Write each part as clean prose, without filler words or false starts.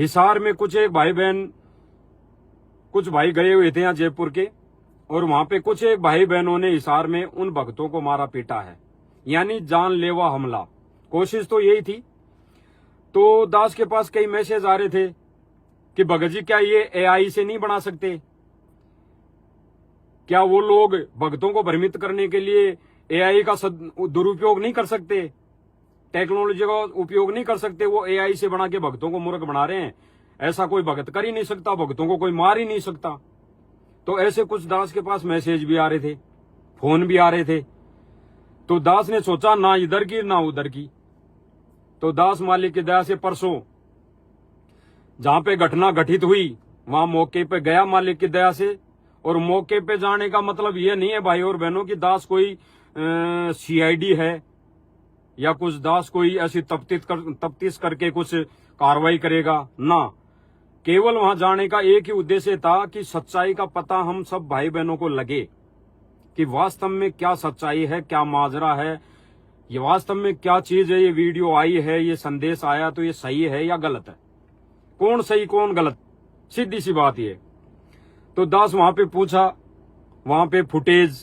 हिसार में कुछ एक भाई बहन, कुछ भाई गए हुए थे यहाँ जयपुर के, और वहां पे कुछ एक भाई बहनों ने हिसार में उन भक्तों को मारा पीटा है, यानी जानलेवा हमला। कोशिश तो यही थी। तो दास के पास कई मैसेज आ रहे थे कि भगत जी क्या ये एआई से नहीं बना सकते? क्या वो लोग भक्तों को भ्रमित करने के लिए एआई का दुरुपयोग नहीं कर सकते? टेक्नोलॉजी का उपयोग नहीं कर सकते? वो एआई से बना के भक्तों को मूर्ख बना रहे हैं। ऐसा कोई भक्त कर ही नहीं सकता, भक्तों को कोई मार ही नहीं सकता। तो ऐसे कुछ दास के पास मैसेज भी आ रहे थे, फोन भी आ रहे थे। तो दास ने सोचा ना इधर की ना उधर की। तो दास मालिक की दया से परसों जहां पे घटना घटित हुई वहां मौके पे गया मालिक की दया से। और मौके पे जाने का मतलब ये नहीं है भाई और बहनों की दास कोई सीआईडी है या कुछ दास कोई ऐसी तफ्तीश करके कुछ कार्रवाई करेगा ना। केवल वहां जाने का एक ही उद्देश्य था कि सच्चाई का पता हम सब भाई बहनों को लगे कि वास्तव में क्या सच्चाई है, क्या माजरा है, ये वास्तव में क्या चीज है। ये वीडियो आई है, ये संदेश आया, तो ये सही है या गलत है? कौन सही कौन गलत, सीधी सी बात ये। तो दास वहां पे पूछा, वहां पे फुटेज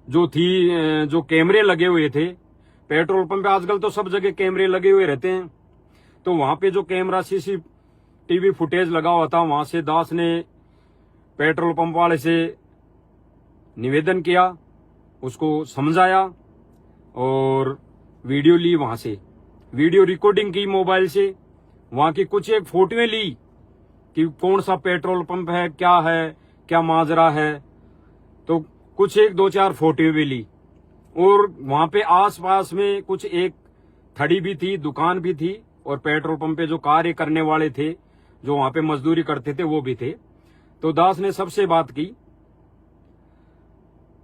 जो थी, जो कैमरे लगे हुए थे पेट्रोल पंप पे, आजकल तो सब जगह कैमरे लगे हुए रहते हैं। तो वहां पे जो कैमरा सीसीटीवी फुटेज लगा हुआ था, वहां से दास ने पेट्रोल पंप वाले से निवेदन किया, उसको समझाया और वीडियो ली। वहां से वीडियो रिकॉर्डिंग की मोबाइल से, वहां की कुछ एक फोटोएं ली कि कौन सा पेट्रोल पंप है, क्या माजरा है। तो कुछ एक 2-4 फोटो भी ली। और वहां पे आसपास में कुछ एक थड़ी भी थी, दुकान भी थी, और पेट्रोल पंप पे जो कार्य करने वाले थे, जो वहां पे मजदूरी करते थे, वो भी थे। तो दास ने सबसे बात की।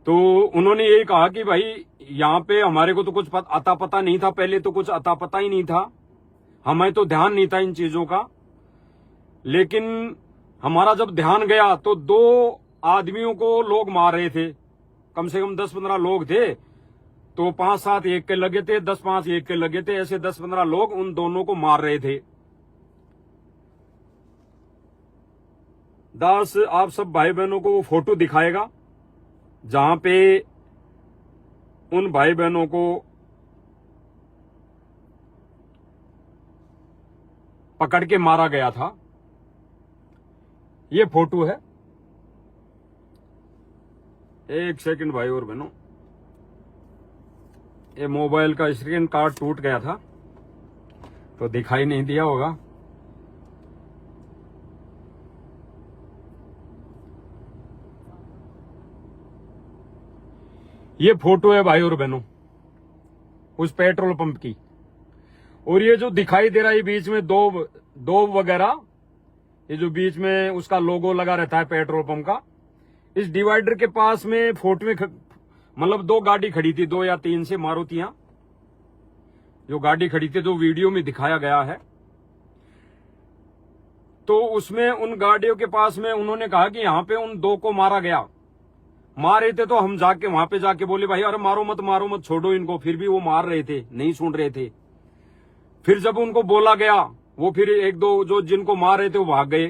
तो उन्होंने यही कहा कि भाई यहाँ पे हमारे को तो कुछ अता पता नहीं था, पहले तो कुछ अता पता ही नहीं था, हमें तो ध्यान नहीं था इन चीजों का। लेकिन हमारा जब ध्यान गया तो 2 आदमियों को लोग मार रहे थे, कम से कम 10-15 लोग थे। तो 5-7 एक के लगे थे, 10-5 एक के लगे थे, ऐसे 10-15 लोग उन दोनों को मार रहे थे। दास आप सब भाई बहनों को वो फोटो दिखाएगा जहां पे उन भाई बहनों को पकड़ के मारा गया था। ये फोटो है। एक सेकंड भाई और बहनों, ये मोबाइल का स्क्रीन कार्ड टूट गया था तो दिखाई नहीं दिया होगा। ये फोटो है भाई और बहनों उस पेट्रोल पंप की। और ये जो दिखाई दे रहा है बीच में दो वगैरह, ये जो बीच में उसका लोगो लगा रहता है पेट्रोल पंप का, इस डिवाइडर के पास में फोटो में मतलब 2 गाड़ी खड़ी थी, 2 या 3 से मारुतियां जो गाड़ी खड़ी थी, जो वीडियो में दिखाया गया है। तो उसमें उन गाड़ियों के पास में उन्होंने कहा कि यहां पे उन 2 को मारा गया। मारे थे तो हम जाके वहां पे जाके बोले भाई अरे मारो मत छोड़ो इनको, फिर भी वो मार रहे थे, नहीं सुन रहे थे। फिर जब उनको बोला गया, वो फिर 1-2 जो जिनको मार रहे थे वो भाग गए।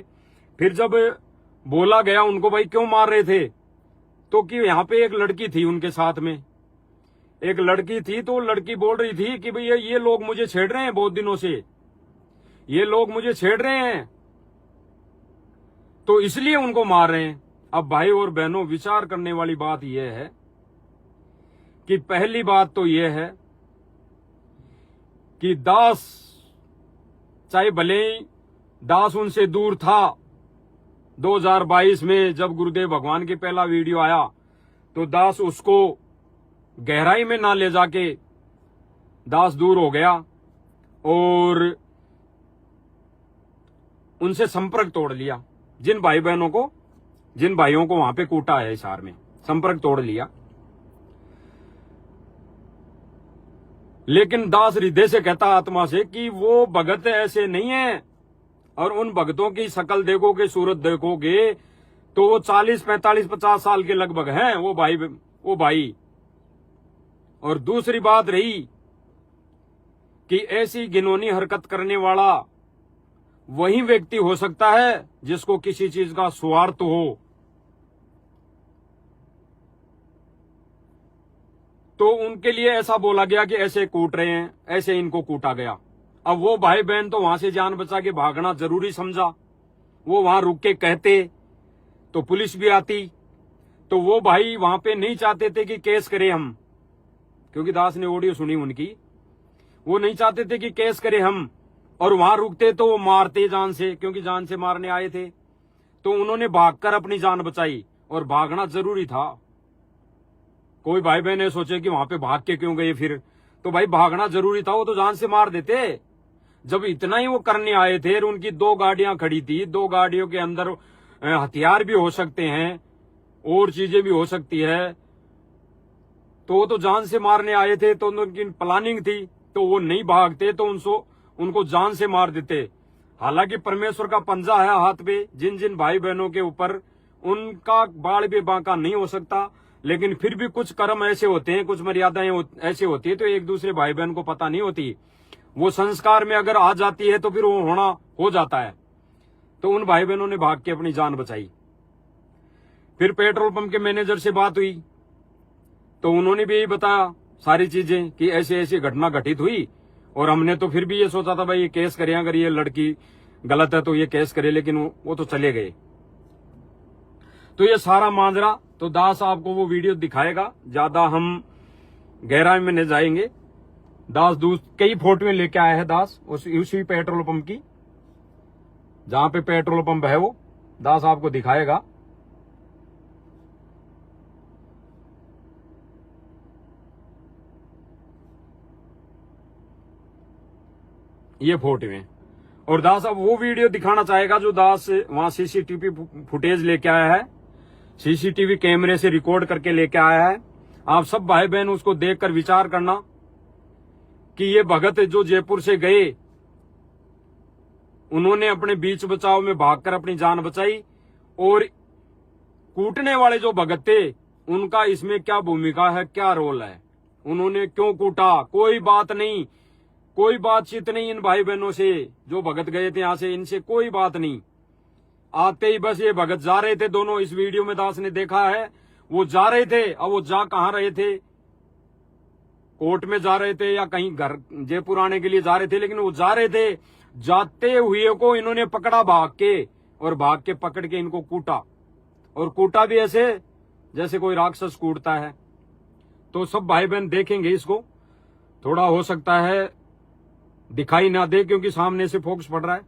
फिर जब बोला गया उनको भाई क्यों मार रहे थे, तो कि यहाँ पे एक लड़की थी उनके साथ में, एक लड़की थी। तो लड़की बोल रही थी कि भैया ये लोग मुझे छेड़ रहे हैं, बहुत दिनों से ये लोग मुझे छेड़ रहे हैं, तो इसलिए उनको मार रहे हैं। अब भाई और बहनों विचार करने वाली बात यह है कि पहली बात तो यह है कि दास, चाहे भले ही दास उनसे दूर था, 2022 में जब गुरुदेव भगवान की पहला वीडियो आया तो दास उसको गहराई में ना ले जाके दास दूर हो गया और उनसे संपर्क तोड़ लिया। जिन भाई बहनों को, जिन भाइयों को वहां पे कूटा है हिसार में, संपर्क तोड़ लिया। लेकिन दास हृदय से कहता आत्मा से कि वो भगत ऐसे नहीं है। और उन भगतों की शक्ल देखोगे, सूरत देखोगे तो वो 40, 45, 50 साल के लगभग हैं वो भाई। और दूसरी बात रही कि ऐसी घिनौनी हरकत करने वाला वही व्यक्ति हो सकता है जिसको किसी चीज का स्वार्थ हो। तो उनके लिए ऐसा बोला गया कि ऐसे कूट रहे हैं, ऐसे इनको कूटा गया। अब वो भाई बहन तो वहां से जान बचा के भागना जरूरी समझा। वो वहां रुक के कहते तो पुलिस भी आती। तो वो भाई वहां पे नहीं चाहते थे कि केस करें हम, क्योंकि दास ने ऑडियो सुनी उनकी। वो नहीं चाहते थे कि केस करें हम, और वहां रुकते तो वो मारते जान से, क्योंकि जान से मारने आए थे। तो उन्होंने भागकर अपनी जान बचाई, और भागना जरूरी था। कोई भाई बहन ने सोचे कि वहां पे भाग के क्यों गए फिर, तो भाई भागना जरूरी था, वो तो जान से मार देते। जब इतना ही वो करने आए थे, उनकी 2 गाड़ियां खड़ी थी, 2 गाड़ियों के अंदर हथियार भी हो सकते हैं और चीजें भी हो सकती है, तो वो तो जान से मारने आए थे, तो उनकी प्लानिंग थी। तो वो नहीं भागते तो उनको जान से मार देते। हालांकि परमेश्वर का पंजा है हाथ पे, जिन जिन भाई बहनों के ऊपर, उनका बाल भी बांका नहीं हो सकता। लेकिन फिर भी कुछ कर्म ऐसे होते हैं, कुछ मर्यादाएं ऐसे होती है, तो एक दूसरे भाई बहन को पता नहीं होती। वो संस्कार में अगर आ जाती है तो फिर वो होना हो जाता है। तो उन भाई बहनों ने भाग के अपनी जान बचाई। फिर पेट्रोल पंप के मैनेजर से बात हुई, तो उन्होंने भी यही बताया सारी चीजें कि ऐसी ऐसी घटना घटित हुई। और हमने तो फिर भी ये सोचा था भाई ये केस करें, अगर ये लड़की गलत है तो ये केस करे, लेकिन वो तो चले गए। तो ये सारा माजरा तो दास आपको वो वीडियो दिखाएगा, ज्यादा हम गहराई में नहीं जाएंगे। दास कई फोटोएं लेके आया है दास उसी पेट्रोल पंप की, जहां पे पेट्रोल पंप है वो दास आपको दिखाएगा। ये फोटोएं, और दास अब वो वीडियो दिखाना चाहेगा जो दास वहां सीसीटीवी फुटेज लेके आया है, सीसीटीवी कैमरे से रिकॉर्ड करके लेके आया है। आप सब भाई बहन उसको देखकर विचार करना कि ये भगत जो जयपुर से गए, उन्होंने अपने बीच बचाव में भागकर अपनी जान बचाई, और कूटने वाले जो भगत थे उनका इसमें क्या भूमिका है, क्या रोल है, उन्होंने क्यों कूटा। कोई बात नहीं, कोई बातचीत नहीं इन भाई बहनों से जो भगत गए थे यहां से, इनसे कोई बात नहीं। आते ही बस ये भगत जा रहे थे दोनों, इस वीडियो में दास ने देखा है, वो जा रहे थे। अब वो जा कहां रहे थे, कोर्ट में जा रहे थे या कहीं घर जयपुर आने के लिए जा रहे थे, लेकिन वो जा रहे थे। जाते हुए को इन्होंने पकड़ा भाग के, और भाग के पकड़ के इनको कूटा, और कूटा भी ऐसे जैसे कोई राक्षस कूटता है। तो सब भाई बहन देखेंगे इसको, थोड़ा हो सकता है दिखाई ना दे क्योंकि सामने से फोकस पड़ रहा है।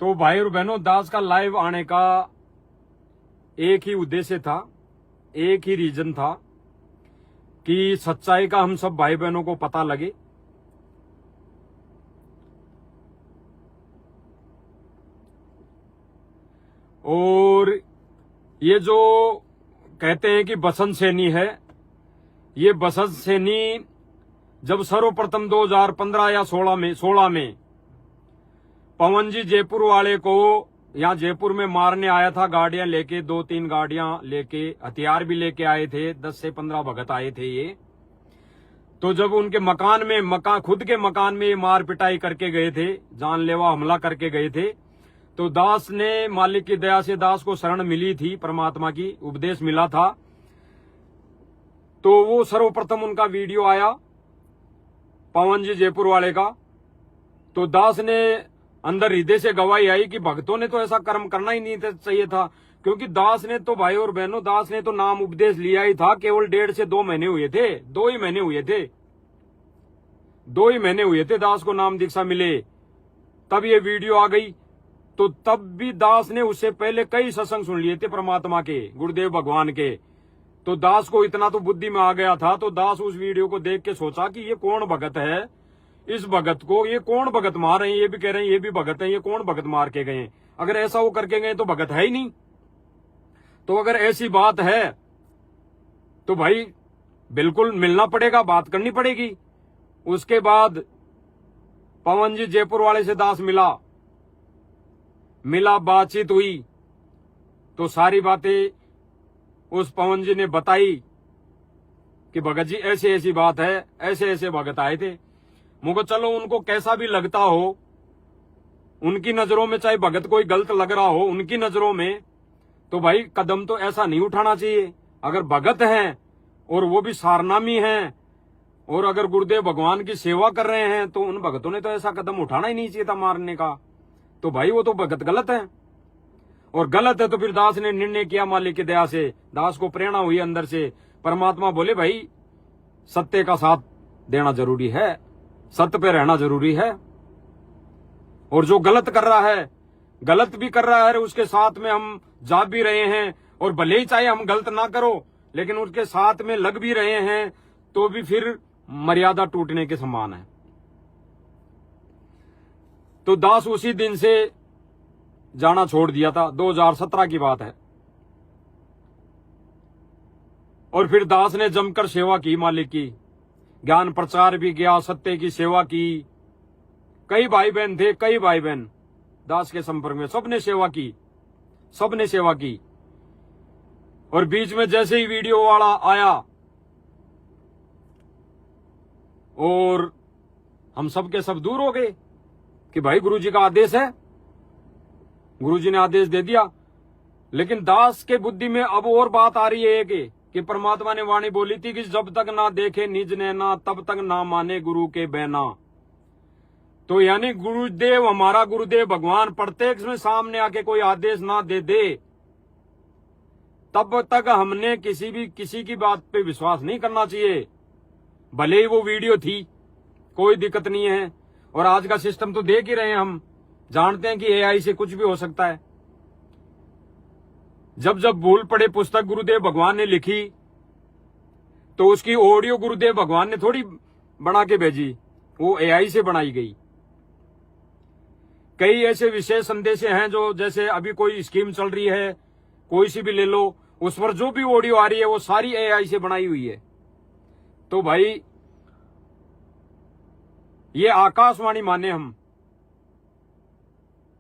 तो भाई और बहनों, दास का लाइव आने का एक ही उद्देश्य था, एक ही रीजन था कि सच्चाई का हम सब भाई बहनों को पता लगे। और ये जो कहते हैं कि बसंत सैनी है, ये बसंत सैनी जब सर्वप्रथम 2015 या 16 में पवन जी जयपुर वाले को यहाँ जयपुर में मारने आया था, गाड़ियां लेके, 2-3 गाड़ियां लेके, हथियार भी लेके आए थे, 10 से 15 भगत आए थे ये। तो जब उनके खुद के मकान में मार पिटाई करके गए थे, जानलेवा हमला करके गए थे, तो दास ने, मालिक की दया से दास को शरण मिली थी, परमात्मा की उपदेश मिला था। तो वो सर्वप्रथम उनका वीडियो आया पवन जी जयपुर वाले का। तो दास ने अंदर हृदय से गवाही आई कि भक्तों ने तो ऐसा कर्म करना ही नहीं चाहिए था, क्योंकि दास ने तो, भाई और बहनों, दास ने तो नाम उपदेश लिया ही था। केवल 1.5 से 2 महीने हुए थे, 2 ही महीने हुए थे दास को नाम दीक्षा मिले, तब ये वीडियो आ गई। तो तब भी दास ने उससे पहले कई सत्संग सुन लिए थे परमात्मा के, गुरुदेव भगवान के। तो दास को इतना तो बुद्धि में आ गया था। तो दास उस वीडियो को देख के सोचा कि ये कौन भगत है, इस भगत को ये कौन भगत मार रहे हैं, ये भी कह रहे हैं ये भी भगत है, ये कौन भगत मार के गए? अगर ऐसा वो करके गए तो भगत है ही नहीं। तो अगर ऐसी बात है तो भाई बिल्कुल मिलना पड़ेगा, बात करनी पड़ेगी। उसके बाद पवन जी जयपुर वाले से दास मिला, बातचीत हुई। तो सारी बातें उस पवन जी ने बताई कि भगत जी ऐसी ऐसी बात है, ऐसे ऐसे भगत आए थे। मुझको चलो उनको कैसा भी लगता हो, उनकी नजरों में चाहे भगत कोई गलत लग रहा हो, उनकी नजरों में, तो भाई कदम तो ऐसा नहीं उठाना चाहिए। अगर भगत हैं और वो भी सारनामी हैं और अगर गुरुदेव भगवान की सेवा कर रहे हैं, तो उन भगतों ने तो ऐसा कदम उठाना ही नहीं चाहिए था मारने का। तो भाई वो तो भगत गलत है, और गलत है तो फिर दास ने निर्णय किया, मालिक की दया से दास को प्रेरणा हुई अंदर से। परमात्मा बोले भाई सत्य का साथ देना जरूरी है, सत्य पे रहना जरूरी है, और जो गलत कर रहा है, गलत भी कर रहा है, उसके साथ में हम जा भी रहे हैं, और भले ही चाहे हम गलत ना करो लेकिन उसके साथ में लग भी रहे हैं, तो भी फिर मर्यादा टूटने के समान है। तो दास उसी दिन से जाना छोड़ दिया था, 2017 की बात है। और फिर दास ने जमकर सेवा की मालिक की, ज्ञान प्रचार भी किया, सत्य की सेवा की। कई भाई बहन थे, कई भाई बहन दास के संपर्क में, सबने सेवा की। और बीच में जैसे ही वीडियो वाला आया और हम सब के सब दूर हो गए कि भाई गुरुजी का आदेश है, गुरुजी ने आदेश दे दिया। लेकिन दास के बुद्धि में अब और बात आ रही है कि परमात्मा ने वाणी बोली थी कि जब तक ना देखे निज नैना तब तक ना माने गुरु के बहना। तो यानी गुरुदेव, हमारा गुरुदेव भगवान प्रत्यक्ष में सामने आके कोई आदेश ना दे तब तक हमने किसी की बात पे विश्वास नहीं करना चाहिए। भले ही वो वीडियो थी, कोई दिक्कत नहीं है। और आज का सिस्टम तो देख ही रहे हैं, हम जानते हैं कि एआई से कुछ भी हो सकता है। जब भूल पड़े पुस्तक गुरुदेव भगवान ने लिखी तो उसकी ऑडियो गुरुदेव भगवान ने थोड़ी बना के भेजी, वो एआई से बनाई गई। कई ऐसे विशेष संदेश हैं जो, जैसे अभी कोई स्कीम चल रही है, कोई सी भी ले लो, उस पर जो भी ऑडियो आ रही है वो सारी एआई से बनाई हुई है। तो भाई ये आकाशवाणी माने, हम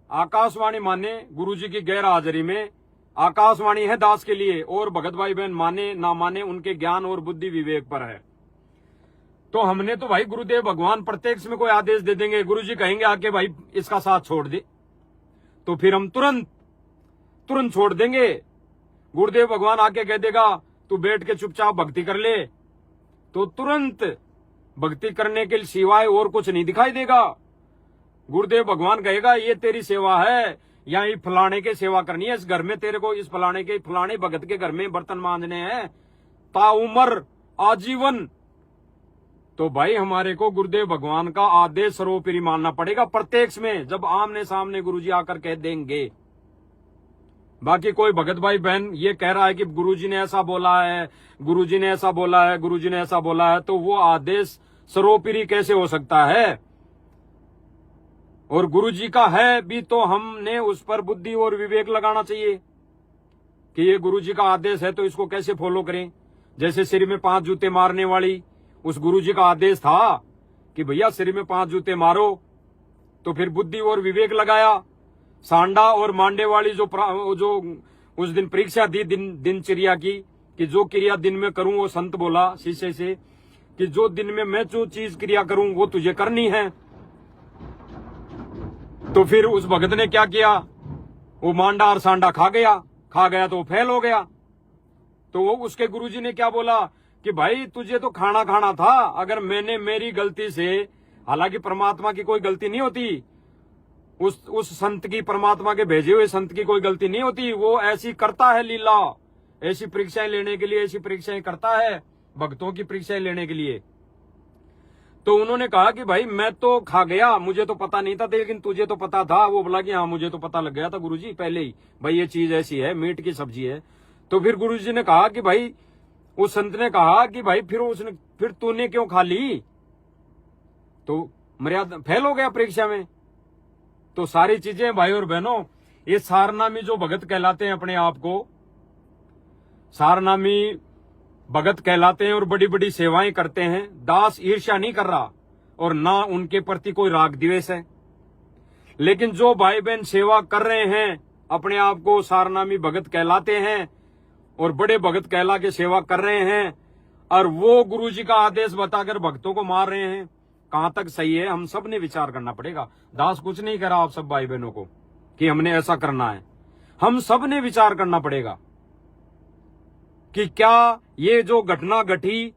आकाशवाणी माने गुरुजी की गैर हाजिरी में, आकाशवाणी है दास के लिए, और भगत भाई बहन माने ना माने उनके ज्ञान और बुद्धि विवेक पर है। तो हमने तो भाई गुरुदेव भगवान प्रत्यक्ष में कोई आदेश दे देंगे, गुरुजी कहेंगे आके भाई इसका साथ छोड़ दे, तो फिर हम तुरंत छोड़ देंगे। गुरुदेव भगवान आके कह देगा तू बैठ के चुपचाप भक्ति कर ले, तो तुरंत भक्ति करने के सिवाय और कुछ नहीं दिखाई देगा। गुरुदेव भगवान कहेगा ये तेरी सेवा है, यहाँ फलाने के सेवा करनी है, इस घर में तेरे को इस फलाने भगत के घर में बर्तन मांजने हैं ताउमर आजीवन। तो भाई हमारे को गुरुदेव भगवान का आदेश सर्वोपरि मानना पड़ेगा प्रत्यक्ष में, जब आमने सामने गुरुजी आकर कह देंगे। बाकी कोई भगत भाई बहन ये कह रहा है कि गुरुजी ने ऐसा बोला है, गुरुजी ने ऐसा बोला है, गुरुजी ने ऐसा बोला है, तो वो आदेश सर्वोपरि कैसे हो सकता है? और गुरुजी का है भी तो हमने उस पर बुद्धि और विवेक लगाना चाहिए कि ये गुरुजी का आदेश है तो इसको कैसे फॉलो करें। जैसे सिर में 5 जूते मारने वाली उस गुरुजी का आदेश था कि भैया सिर में 5 जूते मारो, तो फिर बुद्धि और विवेक लगाया। सांडा और मांडे वाली जो उस दिन परीक्षा दी दिनचर्या की कि जो क्रिया दिन में करूं, वो संत बोला शिष्य से कि जो दिन में मैं जो चीज क्रिया करूं वो तुझे करनी है। तो फिर उस भगत ने क्या किया, वो मांडा और सांडा खा गया तो फेल हो गया। तो वो उसके गुरुजी ने क्या बोला कि भाई तुझे तो खाना था, अगर मैंने मेरी गलती से, हालांकि परमात्मा की कोई गलती नहीं होती, उस संत की, परमात्मा के भेजे हुए संत की कोई गलती नहीं होती, वो ऐसी करता है लीला, ऐसी परीक्षाएं लेने के लिए ऐसी परीक्षाएं करता है, भक्तों की परीक्षाएं लेने के लिए। तो उन्होंने कहा कि भाई मैं तो खा गया, मुझे तो पता नहीं था, लेकिन तुझे तो पता था। वो बोला कि हाँ मुझे तो पता लग गया था गुरुजी पहले ही, भाई ये चीज ऐसी है, मीट की सब्जी है। तो फिर गुरुजी ने कहा कि भाई, उस संत ने कहा कि भाई फिर तूने क्यों खा ली? तो मर्यादा फेल हो गया परीक्षा में। तो सारी चीजें भाई और बहनों, ये सारनामी जो भगत कहलाते हैं, अपने आप को सारनामी भगत कहलाते हैं और बड़ी बड़ी सेवाएं करते हैं। दास ईर्ष्या नहीं कर रहा और ना उनके प्रति कोई राग द्वेष है, लेकिन जो भाई बहन सेवा कर रहे हैं, अपने आप को सारनामी भगत कहलाते हैं और बड़े भगत कहला के सेवा कर रहे हैं, और वो गुरुजी का आदेश बताकर भक्तों को मार रहे हैं, कहां तक सही है? हम सब ने विचार करना पड़ेगा। दास कुछ नहीं करा आप सब भाई बहनों को कि हमने ऐसा करना है, हम सब ने विचार करना पड़ेगा कि क्या ये जो घटना घटी,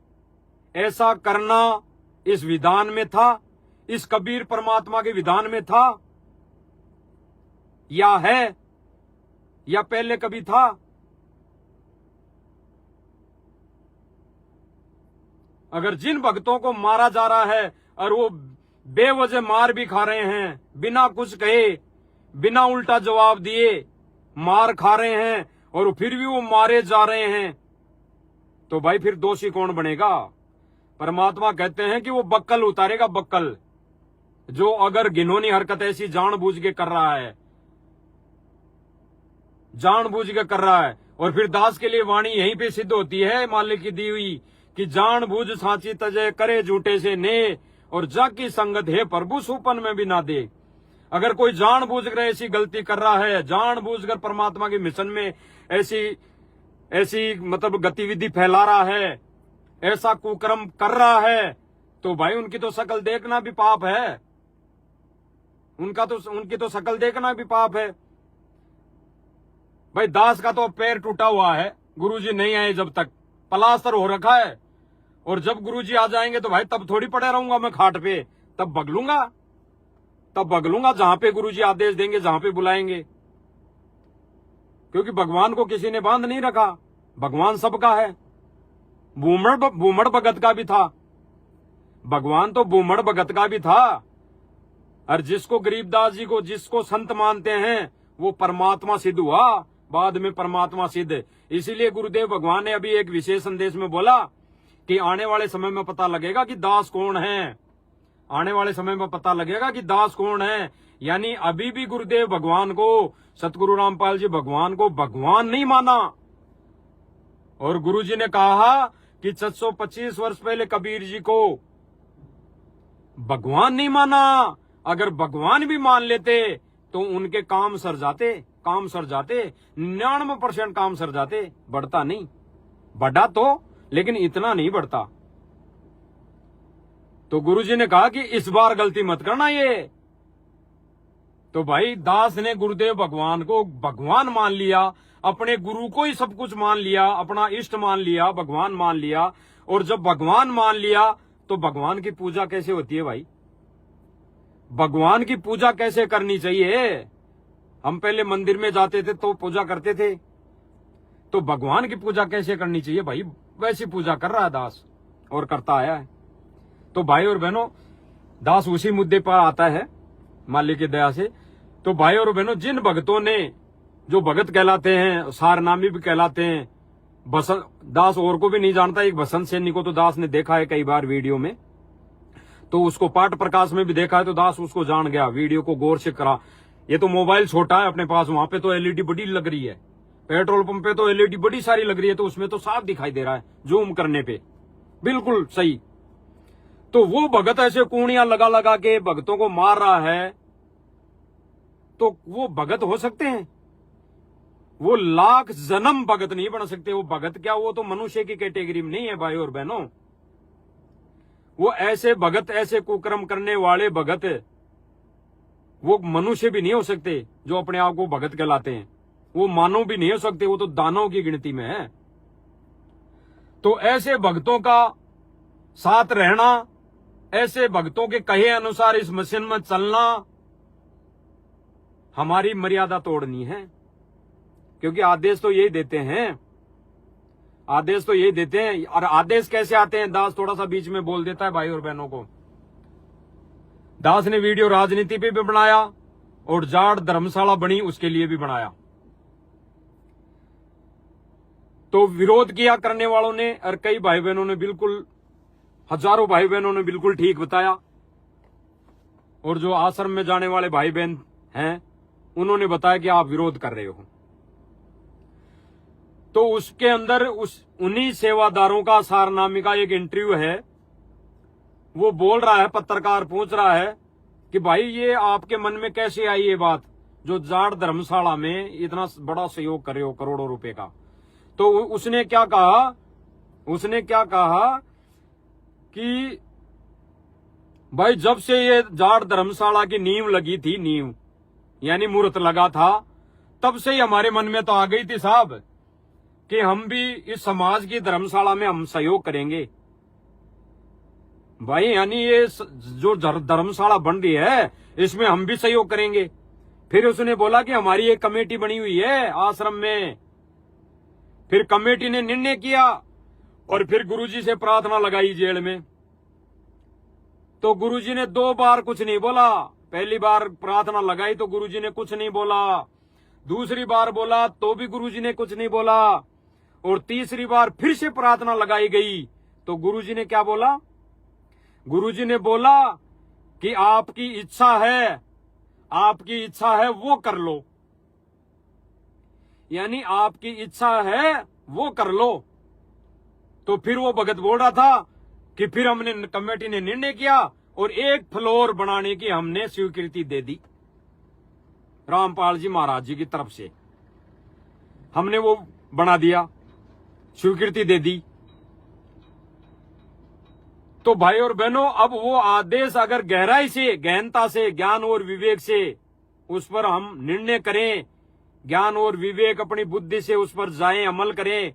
ऐसा करना इस विधान में था, इस कबीर परमात्मा के विधान में था, या है, या पहले कभी था? अगर जिन भक्तों को मारा जा रहा है और वो बेवजह मार भी खा रहे हैं, बिना कुछ कहे, बिना उल्टा जवाब दिए मार खा रहे हैं, और फिर भी वो मारे जा रहे हैं, तो भाई फिर दोषी कौन बनेगा? परमात्मा कहते हैं कि वो बक्कल उतारेगा, बक्कल, जो अगर घिनौनी हरकत ऐसी जानबूझ के कर रहा है, जानबूझ के कर रहा है। और फिर दास के लिए वाणी यहीं पे सिद्ध होती है, मालिक की दी हुई, कि जानबूझ सांची तजय करे झूठे से ने, और जाकी संगत है प्रभु सुपन में भी ना दे। अगर कोई जानबूझ कर ऐसी गलती कर रहा है, जानबूझकर परमात्मा के मिशन में ऐसी मतलब गतिविधि फैला रहा है, ऐसा कुकर्म कर रहा है, तो भाई उनकी तो शकल देखना भी पाप है, उनकी तो शकल देखना भी पाप है। भाई दास का तो पैर टूटा हुआ है, गुरुजी नहीं आए जब तक, प्लास्टर हो रखा है, और जब गुरुजी आ जाएंगे तो भाई तब थोड़ी पड़े रहूंगा मैं खाट पे, तब बगलूंगा जहां पे गुरुजी आदेश देंगे, जहां पे बुलाएंगे। क्योंकि भगवान को किसी ने बांध नहीं रखा, भगवान सबका है। बूमड़ भगत का भी था, भगवान तो बूमड़ भगत का भी था, और जिसको गरीबदास जी को जिसको संत मानते हैं वो परमात्मा सिद्ध हुआ, बाद में परमात्मा सिद्ध। इसीलिए गुरुदेव भगवान ने अभी एक विशेष संदेश में बोला कि आने वाले समय में पता लगेगा कि दास कौन है, आने वाले समय में पता लगेगा कि दास कौन है। यानी अभी भी गुरुदेव भगवान को, सतगुरु रामपाल जी भगवान को भगवान नहीं माना। और गुरुजी ने कहा कि 725 वर्ष पहले कबीर जी को भगवान नहीं माना। अगर भगवान भी मान लेते तो उनके काम सर जाते, 99% काम सर जाते, बढ़ता नहीं, बढ़ा तो लेकिन इतना नहीं बढ़ता। तो गुरुजी ने कहा कि इस बार गलती मत करना ये। तो भाई दास ने गुरुदेव भगवान को भगवान मान लिया, अपने गुरु को ही सब कुछ मान लिया, अपना इष्ट मान लिया, भगवान मान लिया। और जब भगवान मान लिया तो भगवान की पूजा कैसे होती है भाई? भगवान की पूजा कैसे करनी चाहिए? हम पहले मंदिर में जाते थे तो पूजा करते थे, तो भगवान की पूजा कैसे करनी चाहिए भाई? वैसी पूजा कर रहा है दास और करता आया है। तो भाई और बहनों, दास उसी मुद्दे पर आता है मालिक की दया से। तो भाई और बहनों, जिन भक्तों ने, जो भगत कहलाते हैं, सारनामी भी कहलाते हैं, बसंत दास और को भी नहीं जानता, एक बसंत सैनी को तो दास ने देखा है कई बार वीडियो में, तो उसको पाठ प्रकाश में भी देखा है, तो दास उसको जान गया, वीडियो को गौर से करा। ये तो मोबाइल छोटा है अपने पास, वहां पे तो एलईडी बड़ी लग रही है, पेट्रोल पंप पे तो एलईडी बड़ी सारी लग रही है, तो उसमें तो साफ दिखाई दे रहा है जूम करने पे, बिल्कुल सही। तो वो भगत ऐसे कूणियां लगा लगा के भक्तों को मार रहा है, तो वो भगत हो सकते हैं? वो लाख जन्म भगत नहीं बन सकते। वो भगत क्या, वो तो मनुष्य की कैटेगरी में नहीं है भाई और बहनों। वो ऐसे भगत, ऐसे कुकर्म करने वाले भगत, वो मनुष्य भी नहीं हो सकते जो अपने आप को भगत कहलाते हैं। वो मानव भी नहीं हो सकते, वो तो दानव की गिनती में है। तो ऐसे भक्तों का साथ रहना, ऐसे भक्तों के कहे अनुसार इस मिशन में चलना, हमारी मर्यादा तोड़नी है। क्योंकि आदेश तो यही देते हैं, आदेश तो यही देते हैं। और आदेश कैसे आते हैं, दास थोड़ा सा बीच में बोल देता है भाई और बहनों को। दास ने वीडियो राजनीति पे भी बनाया और जाट धर्मशाला बनी उसके लिए भी बनाया। तो विरोध किया करने वालों ने, और कई भाई बहनों ने बिल्कुल, हजारों भाई बहनों ने बिल्कुल ठीक बताया। और जो आश्रम में जाने वाले भाई बहन हैं, उन्होंने बताया कि आप विरोध कर रहे हो। तो उसके अंदर उन्हीं सेवादारों का सारनामी का एक इंटरव्यू है। वो बोल रहा है, पत्रकार पूछ रहा है कि भाई ये आपके मन में कैसे आई ये बात, जो जाट धर्मशाला में इतना बड़ा सहयोग कर रहे हो करोड़ों रुपए का। तो उसने क्या कहा कि भाई जब से ये जाट धर्मशाला की नींव लगी थी, नींव यानी मुहूर्त लगा था, तब से ही हमारे मन में तो आ गई थी साहब कि हम भी इस समाज की धर्मशाला में हम सहयोग करेंगे। भाई यानी ये जो धर्मशाला बन रही है इसमें हम भी सहयोग करेंगे। फिर उसने बोला कि हमारी एक कमेटी बनी हुई है आश्रम में। फिर कमेटी ने निर्णय किया और फिर गुरुजी से प्रार्थना लगाई जेल में। तो गुरुजी ने 2 बार कुछ नहीं बोला। पहली बार प्रार्थना लगाई तो गुरुजी ने कुछ नहीं बोला, दूसरी बार बोला तो भी गुरुजी ने कुछ नहीं बोला, और तीसरी बार फिर से प्रार्थना लगाई गई तो गुरुजी ने क्या बोला? गुरुजी ने बोला कि आपकी इच्छा है, आपकी इच्छा है वो कर लो, यानी आपकी इच्छा है वो कर लो। तो फिर वो भगत बोल रहा था कि फिर हमने, कमेटी ने निर्णय किया और 1 फ्लोर बनाने की हमने स्वीकृति दे दी रामपाल जी महाराज जी की तरफ से। हमने वो बना दिया, स्वीकृति दे दी। तो भाई और बहनों, अब वो आदेश अगर गहराई से, गहनता से, ज्ञान और विवेक से उस पर हम निर्णय करें, ज्ञान और विवेक अपनी बुद्धि से उस पर जाएं, अमल करें,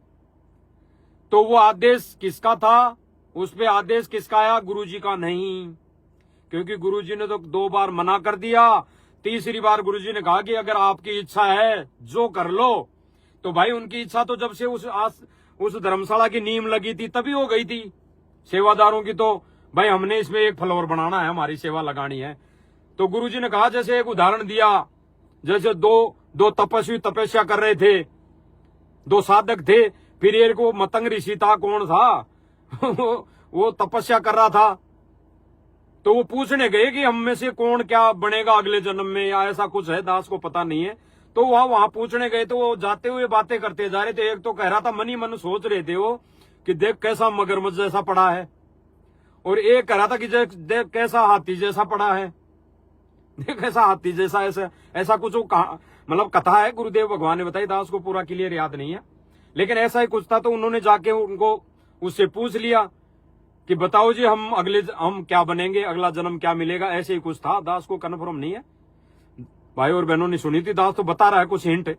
तो वो आदेश किसका था? उस पे आदेश किसका आया? गुरुजी का नहीं। क्योंकि गुरुजी ने तो 2 बार मना कर दिया। तीसरी बार गुरुजी ने कहा कि अगर आपकी इच्छा है जो कर लो। तो भाई उनकी इच्छा तो जब से उस धर्मशाला की नींव लगी थी तभी हो गई थी। सेवादारों की तो भाई हमने इसमें 1 फ्लोर बनाना है, हमारी सेवा लगानी है। तो गुरुजी ने कहा, जैसे एक उदाहरण दिया, जैसे दो तपस्वी तपस्या कर रहे थे, 2 साधक थे, फिर एक को मतंग ऋषि था, कौन था वो तपस्या कर रहा था। तो वो पूछने गए कि हम में से कौन क्या बनेगा अगले जन्म में, या ऐसा कुछ है, दास को पता नहीं है। तो वहां पूछने गए तो वो जाते हुए बातें करते जा रहे थे। एक तो कह रहा था, मन ही मन सोच रहे थे वो कि देख कैसा मगरमच्छ जैसा पड़ा है, और एक कह रहा था कि देख कैसा हाथी जैसा पड़ा है, देख ऐसा हाथी जैसा, ऐसा कुछ मतलब कथा है, गुरुदेव भगवान ने बताई, दास को पूरा क्लियर याद नहीं है, लेकिन ऐसा ही कुछ था। तो उन्होंने जाके उनको उससे पूछ लिया कि बताओ जी हम क्या बनेंगे, अगला जन्म क्या मिलेगा, ऐसे ही कुछ था। दास को कन्फर्म नहीं है, भाई और बहनों ने सुनी थी, दास तो बता रहा है कुछ हिंट।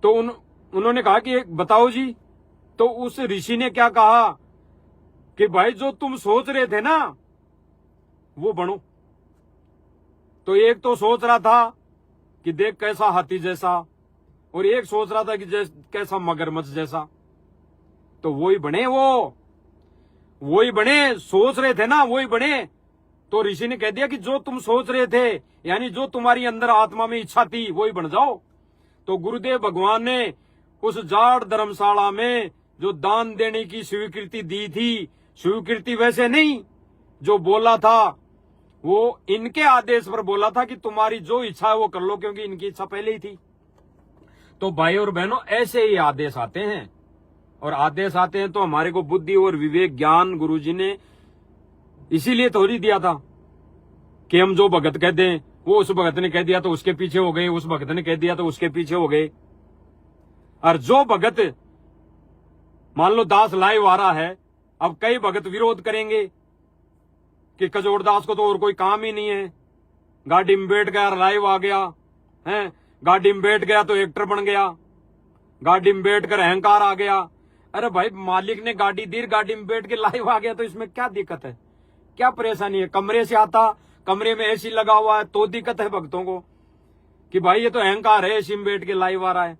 तो उन्होंने कहा कि बताओ जी। तो उस ऋषि ने क्या कहा कि भाई जो तुम सोच रहे थे ना वो बनो। तो एक तो सोच रहा था कि देख कैसा हाथी जैसा, और एक सोच रहा था कि कैसा मगरमच्छ जैसा, तो वो ही बने। वही बने, सोच रहे थे ना वही बने। तो ऋषि ने कह दिया कि जो तुम सोच रहे थे, यानी जो तुम्हारी अंदर आत्मा में इच्छा थी वही बन जाओ। तो गुरुदेव भगवान ने उस जाट धर्मशाला में जो दान देने की स्वीकृति दी थी, स्वीकृति वैसे नहीं, जो बोला था वो इनके आदेश पर बोला था कि तुम्हारी जो इच्छा है वो कर लो, क्योंकि इनकी इच्छा पहले ही थी। तो भाई और बहनों, ऐसे ही आदेश आते हैं, और आदेश आते हैं तो हमारे को बुद्धि और विवेक ज्ञान गुरुजी ने इसीलिए थोड़ी दिया था कि हम जो भगत कह दें, वो उस भगत ने कह दिया तो उसके पीछे हो गए, उस भगत ने कह दिया तो उसके पीछे हो गए। और जो भगत मान लो दास लाइव आ रहा है, अब कई भगत विरोध करेंगे कि कजोड़ दास को तो और कोई काम ही नहीं है, गाड़ी में बैठ गया लाइव आ गया है, गाड़ी में बैठ गया तो एक्टर बन गया, गाड़ी में बैठकर अहंकार आ गया। अरे भाई, मालिक ने गाड़ी दी, गाड़ी में बैठ के लाइव आ गया तो इसमें क्या दिक्कत है, क्या परेशानी है? कमरे से आता, कमरे में एसी लगा हुआ है तो दिक्कत है भक्तों को कि भाई ये तो अहंकार है, एसी में बैठ के लाइव आ रहा है।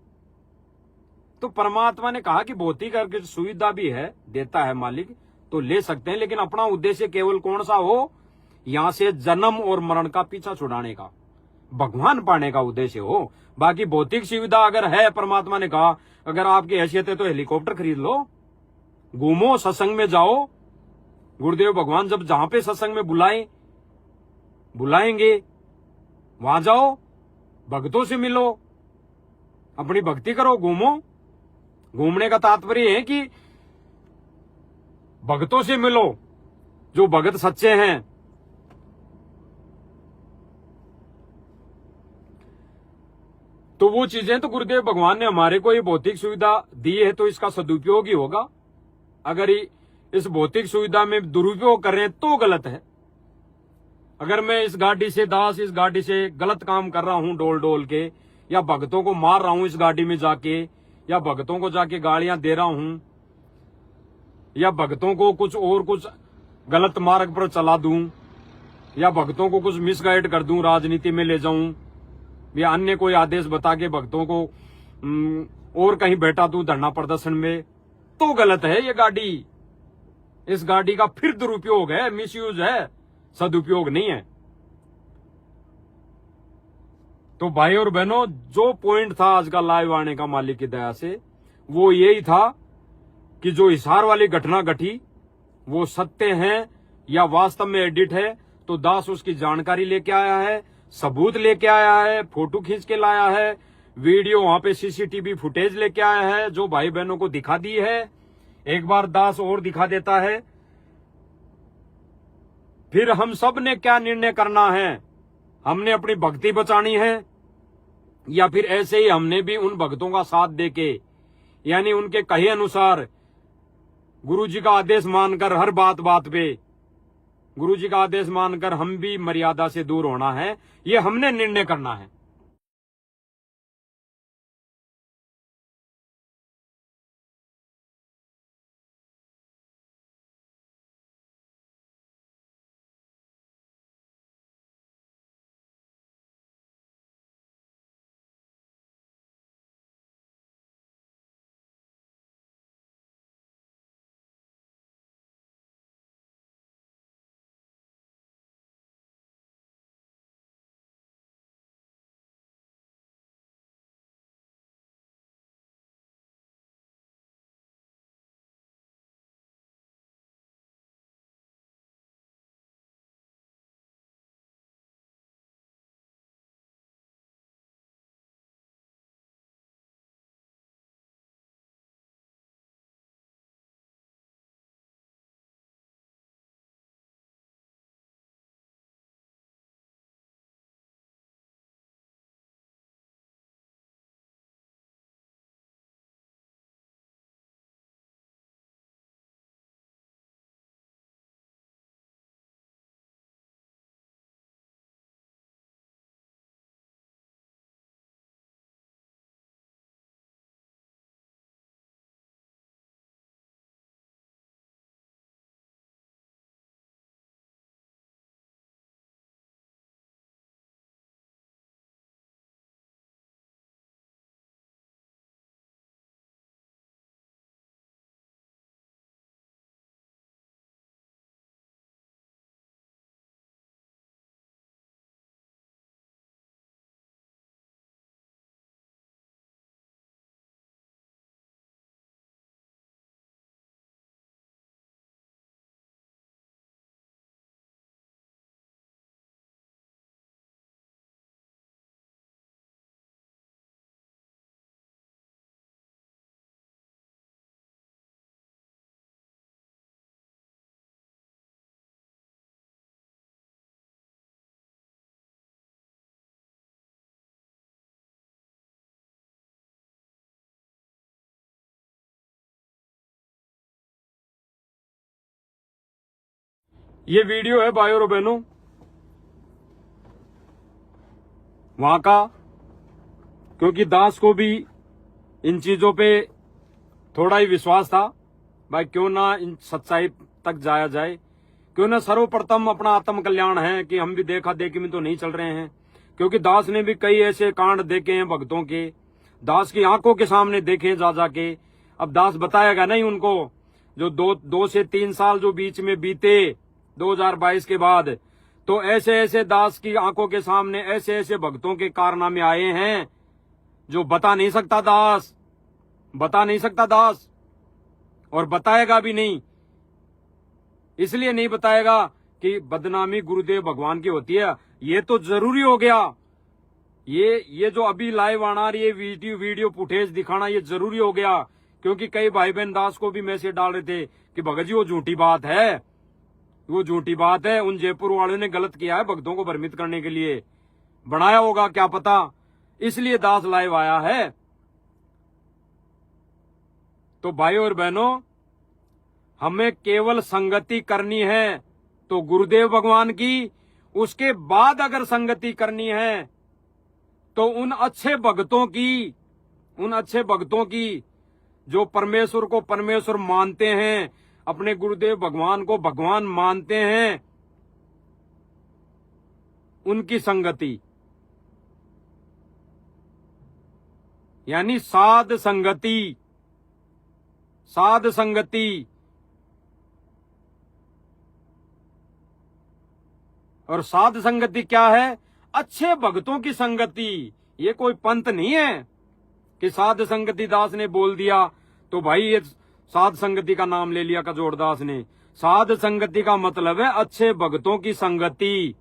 तो परमात्मा ने कहा कि भौतिक सुविधा भी है, देता है मालिक, तो ले सकते हैं, लेकिन अपना उद्देश्य केवल कौन सा हो? यहां से जन्म और मरण का पीछा छुड़ाने का, भगवान पाने का उद्देश्य हो। बाकी भौतिक सुविधा अगर है, परमात्मा ने कहा अगर आपकी हैसियत है तो हेलीकॉप्टर खरीद लो, घूमो, सत्संग में जाओ। गुरुदेव भगवान जब जहां पे सत्संग में बुलाएंगे वहां जाओ, भक्तों से मिलो, अपनी भक्ति करो, घूमो। घूमने का तात्पर्य है कि भक्तों से मिलो, जो भगत सच्चे हैं। तो वो चीजें तो गुरुदेव भगवान ने हमारे को ये भौतिक सुविधा दी है तो इसका सदुपयोग ही होगा। अगर इस भौतिक सुविधा में दुरुपयोग कर रहे हैं तो गलत है। अगर मैं इस गाड़ी से दास, इस गाड़ी से गलत काम कर रहा हूं डोल डोल के, या भक्तों को मार रहा हूं इस गाड़ी में जाके, या भक्तों को जाके गालियां दे रहा हूं, या भक्तों को कुछ गलत मार्ग पर चला दूं, या भक्तों को कुछ मिसगाइड कर दूं, राजनीति में ले जाऊं, या अन्य कोई आदेश बता के भक्तों को और कहीं बैठा दूं धरना प्रदर्शन में, तो गलत है ये गाड़ी। इस गाड़ी का फिर दुरुपयोग है, मिसयूज है, सदुपयोग नहीं है। तो भाई और बहनों, जो पॉइंट था आज का लाइव आने का मालिक की दया से, वो यही था कि जो हिसार वाली घटना घटी वो सत्य है या वास्तव में एडिट है। तो दास उसकी जानकारी लेके आया है, सबूत लेके आया है, फोटो खींच के लाया है, वीडियो वहां पे सीसीटीवी फुटेज लेके आया है, जो भाई बहनों को दिखा दी है। एक बार दास और दिखा देता है। फिर हम सब ने क्या निर्णय करना है? हमने अपनी भक्ति बचानी है, या फिर ऐसे ही हमने भी उन भक्तों का साथ देके, यानी उनके कहे अनुसार गुरु जी का आदेश मानकर, हर बात बात पे गुरु जी का आदेश मानकर हम भी मर्यादा से दूर होना है, ये हमने निर्णय करना है। ये वीडियो है भाइयों और बहनों वहां का, क्योंकि दास को भी इन चीजों पे थोड़ा ही विश्वास था, भाई क्यों ना इन सच्चाई तक जाया जाए, क्यों ना सर्वप्रथम अपना आत्म कल्याण है कि हम भी देखा देखी में तो नहीं चल रहे हैं। क्योंकि दास ने भी कई ऐसे कांड देखे हैं भक्तों के, दास की आंखों के सामने देखे जा जाके। अब दास बताएगा नहीं उनको, जो दो से 3 साल जो बीच में बीते 2022 के बाद, तो ऐसे ऐसे दास की आंखों के सामने ऐसे ऐसे भक्तों के कारनामे आए हैं जो बता नहीं सकता दास, बता नहीं सकता दास, और बताएगा भी नहीं। इसलिए नहीं बताएगा कि बदनामी गुरुदेव भगवान की होती है, ये तो जरूरी हो गया। ये जो अभी लाइव आना ये वीडियो फुटेज दिखाना ये जरूरी हो गया, क्योंकि कई भाई बहन दास को भी मैसेज डाल रहे थे कि भगत जी वो झूठी बात है, वो झूठी बात है, उन जयपुर वालों ने गलत किया है, भक्तों को भ्रमित करने के लिए बनाया होगा क्या पता, इसलिए दास लाइव आया है। तो भाइयों और बहनों, हमें केवल संगति करनी है तो गुरुदेव भगवान की, उसके बाद अगर संगति करनी है तो उन अच्छे भक्तों की जो परमेश्वर को परमेश्वर मानते हैं, अपने गुरुदेव भगवान को भगवान मानते हैं, उनकी संगति, यानी साध संगति। साध संगति और साध संगति क्या है? अच्छे भक्तों की संगति। ये कोई पंथ नहीं है कि साध संगति दास ने बोल दिया तो भाई ये साध संगति का नाम ले लिया कजोड़ दास ने। साध संगति का मतलब है अच्छे भक्तों की संगति।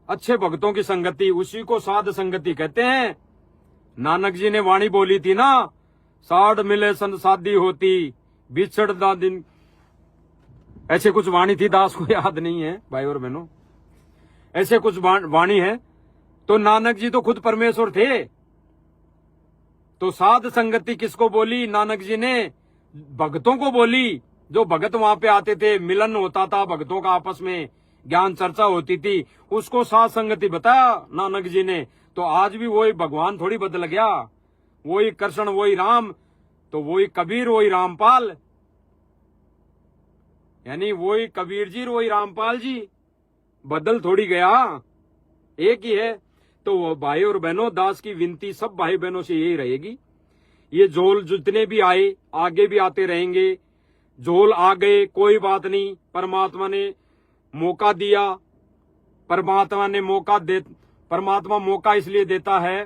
अच्छे भक्तों की संगति, उसी को साध संगति कहते हैं। नानक जी ने वाणी बोली थी ना, साध मिले सन शादी होती, बिछड़ दा दिन, ऐसे कुछ वाणी थी, दास को याद नहीं है भाई और बहनों, ऐसे कुछ वाणी है। तो नानक जी तो खुद परमेश्वर थे, तो साध संगति किसको बोली? नानक जी ने भक्तों को बोली। जो भगत वहां पे आते थे, मिलन होता था भक्तों का आपस में, ज्ञान चर्चा होती थी, उसको साध संगति बताया नानक जी ने। तो आज भी वही भगवान थोड़ी बदल गया, वही कृष्ण वही राम, तो वही कबीर वही रामपाल, यानी वही कबीर जी वही रामपाल जी, बदल थोड़ी गया, एक ही है। तो भाई और बहनों, दास की विनती सब भाई बहनों से यही रहेगी, ये झोल जितने भी आए आगे भी आते रहेंगे। झोल आ गए कोई बात नहीं, परमात्मा ने मौका दिया, परमात्मा मौका इसलिए देता है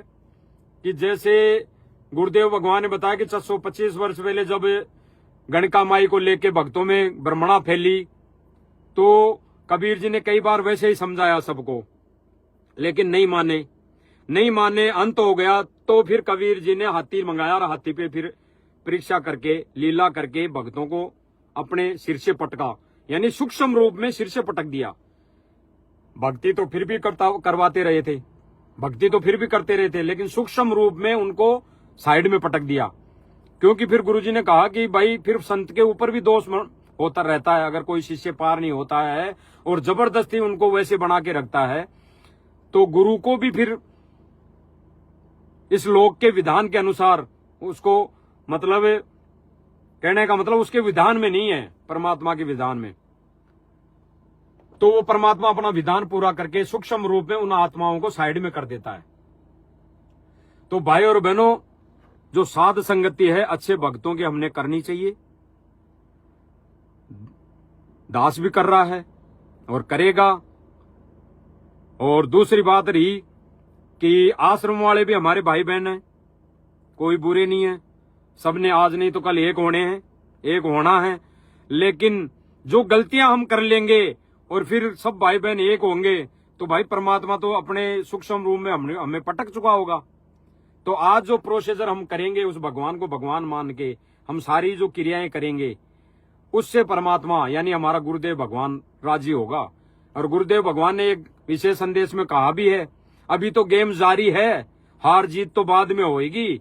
कि जैसे गुरुदेव भगवान ने बताया कि 425 वर्ष पहले जब गणका माई को लेके भक्तों में ब्रह्मणा फैली, तो कबीर जी ने कई बार वैसे ही समझाया सबको, लेकिन नहीं माने, अंत हो गया। तो फिर कबीर जी ने हाथी मंगाया और हाथी पे फिर परीक्षा करके लीला करके भक्तों को अपने सिर से पटका, यानी सूक्ष्म रूप में सिर से पटक दिया। भक्ति तो फिर भी करवाते रहे थे, भक्ति तो फिर भी करते रहे थे, लेकिन सूक्ष्म रूप में उनको साइड में पटक दिया। क्योंकि फिर गुरुजी ने कहा कि भाई फिर संत के ऊपर भी दोष होता रहता है, अगर कोई शिष्य पार नहीं होता है और जबरदस्ती उनको वैसे बना के रखता है, तो गुरु को भी फिर इस लोक के विधान के अनुसार उसको, मतलब कहने का मतलब उसके विधान में नहीं है, परमात्मा के विधान में। तो वो परमात्मा अपना विधान पूरा करके सूक्ष्म रूप में उन आत्माओं को साइड में कर देता है। तो भाई और बहनों, जो साध संगति है अच्छे भक्तों की हमने करनी चाहिए। दास भी कर रहा है और करेगा। और दूसरी बात रही कि आश्रम वाले भी हमारे भाई बहन हैं, कोई बुरे नहीं है, सबने आज नहीं तो कल एक होने हैं, एक होना है। लेकिन जो गलतियां हम कर लेंगे और फिर सब भाई बहन एक होंगे, तो भाई परमात्मा तो अपने सूक्ष्म रूप में हमें पटक चुका होगा। तो आज जो प्रोसीजर हम करेंगे, उस भगवान को भगवान मान के हम सारी जो क्रियाएं करेंगे, उससे परमात्मा यानी हमारा गुरुदेव भगवान राजी होगा। और गुरुदेव भगवान ने एक विशेष संदेश में कहा भी है, अभी तो गेम जारी है, हार जीत तो बाद में होएगी।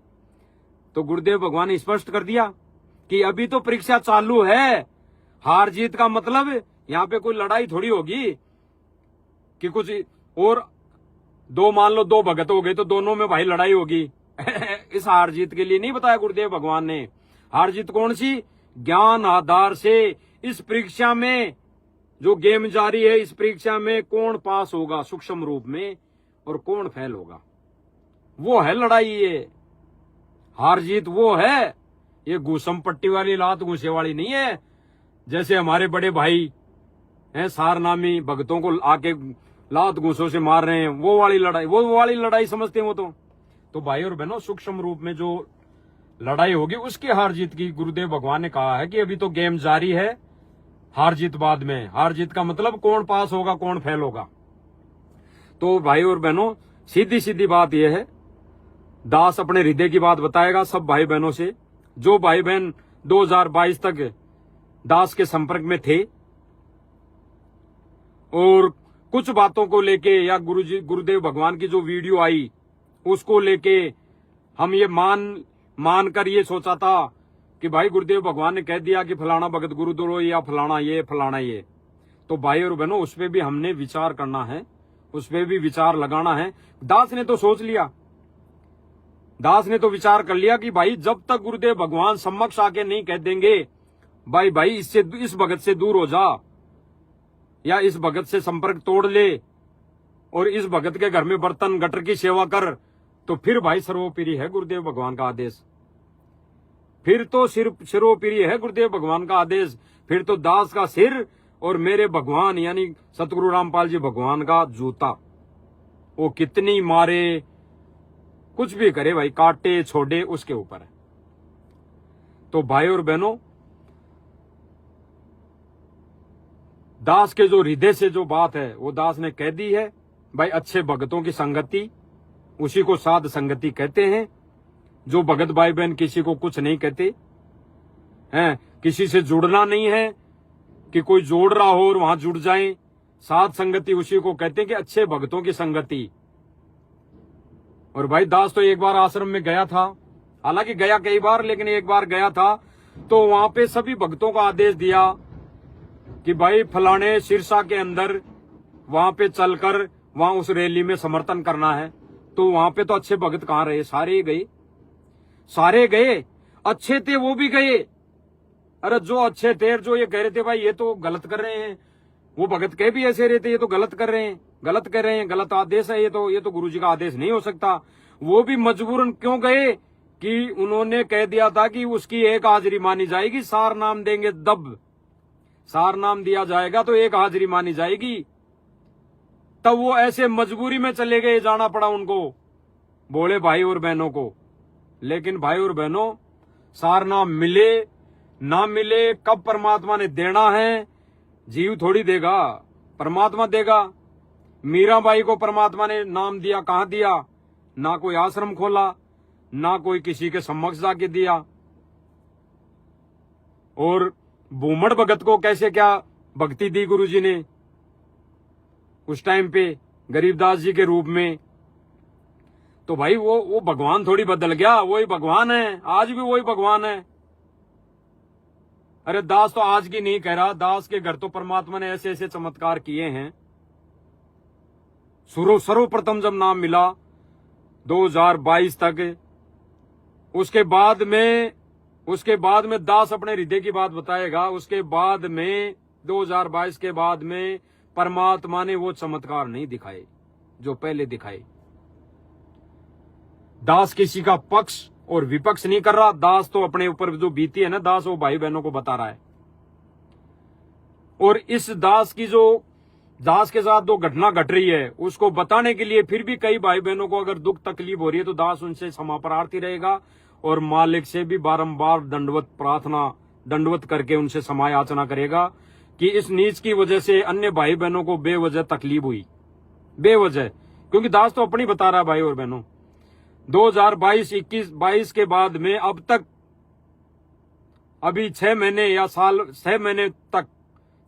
तो गुरुदेव भगवान ने स्पष्ट कर दिया कि अभी तो परीक्षा चालू है। हार जीत का मतलब यहाँ पे कोई लड़ाई थोड़ी होगी कि कुछ और दो, मान लो दो भगत हो गए तो दोनों में भाई लड़ाई होगी। इस हार जीत के लिए नहीं बताया गुरुदेव भगवान ने। हार जीत कौन सी? ज्ञान आधार से इस परीक्षा में जो गेम जारी है, इस परीक्षा में कौन पास होगा सूक्ष्म रूप में और कौन फेल होगा, वो है लड़ाई। ये हार जीत वो है, ये घूसम पट्टी वाली लात घूसे वाली नहीं है। जैसे हमारे बड़े भाई हैं सारनामी भगतों को आके लात घूसों से मार रहे हैं, वो वाली लड़ाई समझते हैं वो तो भाई और बहनों, सूक्ष्म रूप में जो लड़ाई होगी उसकी हार जीत की गुरुदेव भगवान ने कहा है कि अभी तो गेम जारी है, हार जीत बाद में। हार जीत का मतलब कौन पास होगा कौन फेल होगा। तो भाई और बहनों, सीधी सीधी बात यह है, दास अपने हृदय की बात बताएगा सब भाई बहनों से। जो भाई बहन 2022 तक दास के संपर्क में थे और कुछ बातों को लेके या गुरुदेव भगवान की जो वीडियो आई उसको लेके हम ये मान कर ये सोचा था कि भाई गुरुदेव भगवान ने कह दिया कि फलाना भगत गुरुद्रो या फलाना ये, तो भाई और बहनों उस पर भी हमने विचार करना है, उस पर भी विचार लगाना है। दास ने तो सोच लिया, दास ने तो विचार कर लिया कि भाई जब तक गुरुदेव भगवान समक्ष आके नहीं कह देंगे भाई इस भगत से दूर हो जा या इस भगत से संपर्क तोड़ ले और इस भगत के घर में बर्तन गटर की सेवा कर, तो फिर भाई सर्वोपरि है गुरुदेव भगवान का आदेश। फिर तो सिर्फ सर्वोपरि है गुरुदेव भगवान का आदेश। फिर तो दास का सिर और मेरे भगवान यानी सतगुरु रामपाल जी भगवान का जूता, वो कितनी मारे कुछ भी करे भाई, काटे छोड़े उसके ऊपर है। तो भाई और बहनों, दास के जो हृदय से जो बात है वो दास ने कह दी है भाई। अच्छे भगतों की संगति, उसी को साध संगति कहते हैं। जो भगत भाई बहन किसी को कुछ नहीं कहते हैं, किसी से जुड़ना नहीं है कि कोई जोड़ रहा हो और वहां जुड़ जाएं, साध संगति उसी को कहते हैं कि अच्छे भगतों की संगति। और भाई दास तो एक बार आश्रम में गया था, हालांकि गया कई बार, लेकिन एक बार गया था तो वहां पे सभी भक्तों का आदेश दिया कि भाई फलाने सिरसा के अंदर वहां पे चलकर वहां उस रैली में समर्थन करना है। तो वहां पे तो अच्छे भगत कहाँ रहे? सारे गए, सारे गए। अच्छे थे वो भी गए। अरे जो अच्छे थे, जो ये कह रहे थे भाई ये तो गलत कर रहे हैं, वो भगत कह भी ऐसे रहते ये तो गलत कर रहे हैं, गलत कर रहे हैं, गलत आदेश है, ये तो गुरु जी का आदेश नहीं हो सकता। वो भी मजबूरन क्यों गए कि उन्होंने कह दिया था कि उसकी एक हाजिरी मानी जाएगी, सार नाम देंगे दब, सार नाम दिया जाएगा तो एक हाजिरी मानी जाएगी। तब वो ऐसे मजबूरी में चले गए, जाना पड़ा उनको, बोले भाई और बहनों को। लेकिन भाई और बहनों, सार नाम मिले ना मिले, कब परमात्मा ने देना है, जीव थोड़ी देगा, परमात्मा देगा। मीराबाई को परमात्मा ने नाम दिया, कहां दिया? ना कोई आश्रम खोला, ना कोई किसी के समक्ष जाके दिया। और भूमड़ भगत को कैसे क्या भक्ति दी गुरुजी ने उस टाइम पे गरीबदास जी के रूप में। तो भाई वो भगवान थोड़ी बदल गया, वही भगवान है, आज भी वही भगवान है। अरे दास तो आज की नहीं कह रहा, दास के घर तो परमात्मा ने ऐसे ऐसे चमत्कार किए हैं। सर्वप्रथम जब नाम मिला 2022 तक, उसके बाद में दास अपने हृदय की बात बताएगा। उसके बाद में 2022 के बाद में परमात्मा ने वो चमत्कार नहीं दिखाए जो पहले दिखाए। दास किसी का पक्ष और विपक्ष नहीं कर रहा, दास तो अपने ऊपर जो बीती है ना, दास वो भाई बहनों को बता रहा है। और इस दास के साथ जो घटना घट रही है उसको बताने के लिए फिर भी कई भाई बहनों को अगर दुख तकलीफ हो रही है तो दास उनसे क्षमा प्रार्थी रहेगा और मालिक से भी बारंबार दंडवत करके उनसे क्षमा याचना करेगा कि इस नीच की वजह से अन्य भाई बहनों को बेवजह तकलीफ हुई, बेवजह। क्योंकि दास तो अपनी बता रहा है भाई और बहनों, 2022 के बाद में अब तक, अभी 6 महीने या साल, 6 महीने तक,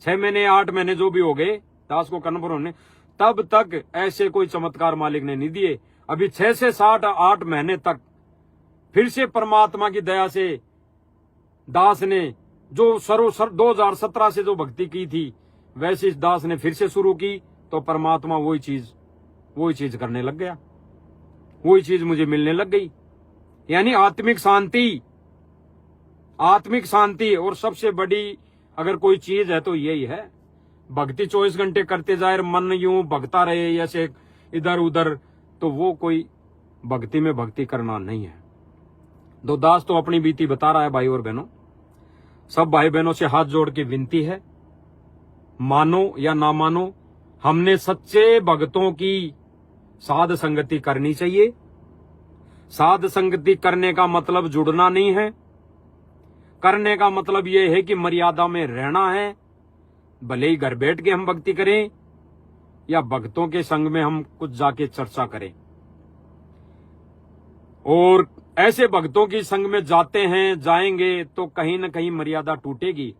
6 महीने 8 महीने जो भी हो गए दास को कन्फर्म होने, तब तक ऐसे कोई चमत्कार मालिक ने नहीं दिए। अभी 6 से 8 महीने तक फिर से परमात्मा की दया से दास ने जो 2017 से जो भक्ति की थी वैसे इस दास ने फिर से शुरू की, तो परमात्मा वही चीज करने लग गया, वही चीज मुझे मिलने लग गई। यानी आत्मिक शांति और सबसे बड़ी अगर कोई चीज है तो यही है। भक्ति 24 घंटे करते जाए, मन यूं भगता रहे ऐसे इधर उधर, तो वो कोई भक्ति में भक्ति करना नहीं है। तो दास तो अपनी बीती बता रहा है। भाई और बहनों, सब भाई बहनों से हाथ जोड़ के विनती है, मानो या ना मानो, हमने सच्चे भक्तों की साध संगति करनी चाहिए। साध संगति करने का मतलब जुड़ना नहीं है, करने का मतलब यह है कि मर्यादा में रहना है। भले ही घर बैठ के हम भक्ति करें या भक्तों के संग में हम कुछ जाके चर्चा करें। और ऐसे भक्तों की संग में जाएंगे तो कहीं न कहीं मर्यादा टूटेगी।